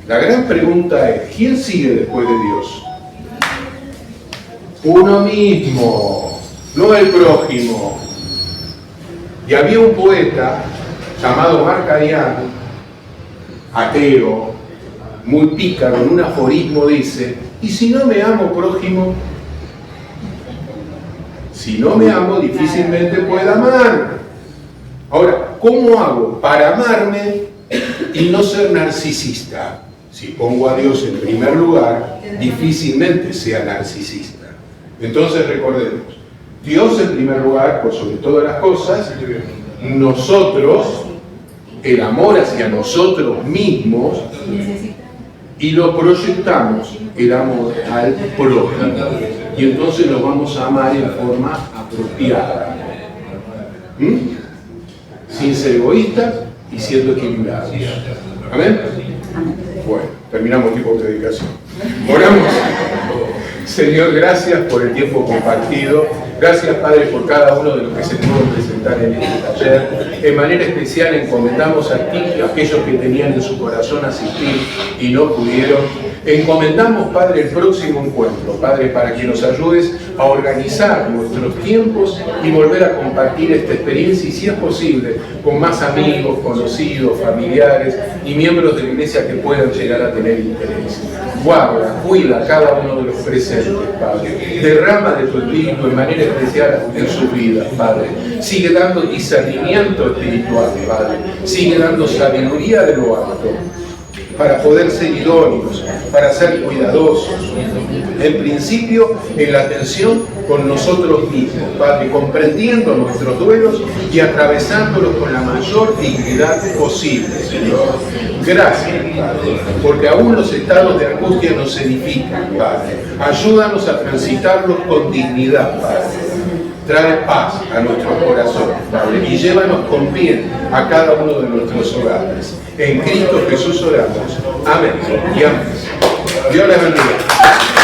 La gran pregunta es, ¿quién sigue después de Dios? Uno mismo, no el prójimo. Y había un poeta llamado Marcarián, ateo, muy pícaro, en un aforismo dice: ¿y si no me amo, prójimo? Si no me amo, difícilmente puedo amar. Ahora, ¿cómo hago para amarme y no ser narcisista? Si pongo a Dios en primer lugar, difícilmente sea narcisista. Entonces recordemos, Dios en primer lugar, por sobre todas las cosas, nosotros, el amor hacia nosotros mismos, y lo proyectamos, el amor al prójimo. Y entonces lo vamos a amar en forma apropiada. Sin ser egoístas y siendo equilibrados. ¿Amén? Bueno, terminamos tipo de predicación. Oramos. Señor, gracias por el tiempo compartido. Gracias, Padre, por cada uno de los que se pudo presentar en este taller. En manera especial encomendamos a ti a aquellos que tenían en su corazón asistir y no pudieron. Encomendamos, Padre, el próximo encuentro, Padre, para que nos ayudes a organizar nuestros tiempos y volver a compartir esta experiencia y, si es posible, con más amigos, conocidos, familiares y miembros de la iglesia que puedan llegar a tener interés. Guarda, cuida a cada uno de los presentes, Padre. Derrama de tu espíritu en manera especial en sus vidas, Padre. Sigue dando discernimiento espiritual, Padre. Sigue dando sabiduría de lo alto, para poder ser idóneos, para ser cuidadosos. En principio, en la atención con nosotros mismos, Padre, comprendiendo nuestros duelos y atravesándolos con la mayor dignidad posible, Señor. Gracias, Padre, porque aún los estados de angustia nos edifican, Padre. Ayúdanos a transitarlos con dignidad, Padre. Trae paz a nuestros corazones, Padre, y llévanos con bien a cada uno de nuestros hogares. En Cristo Jesús oramos. Amén y amén. Dios les bendiga.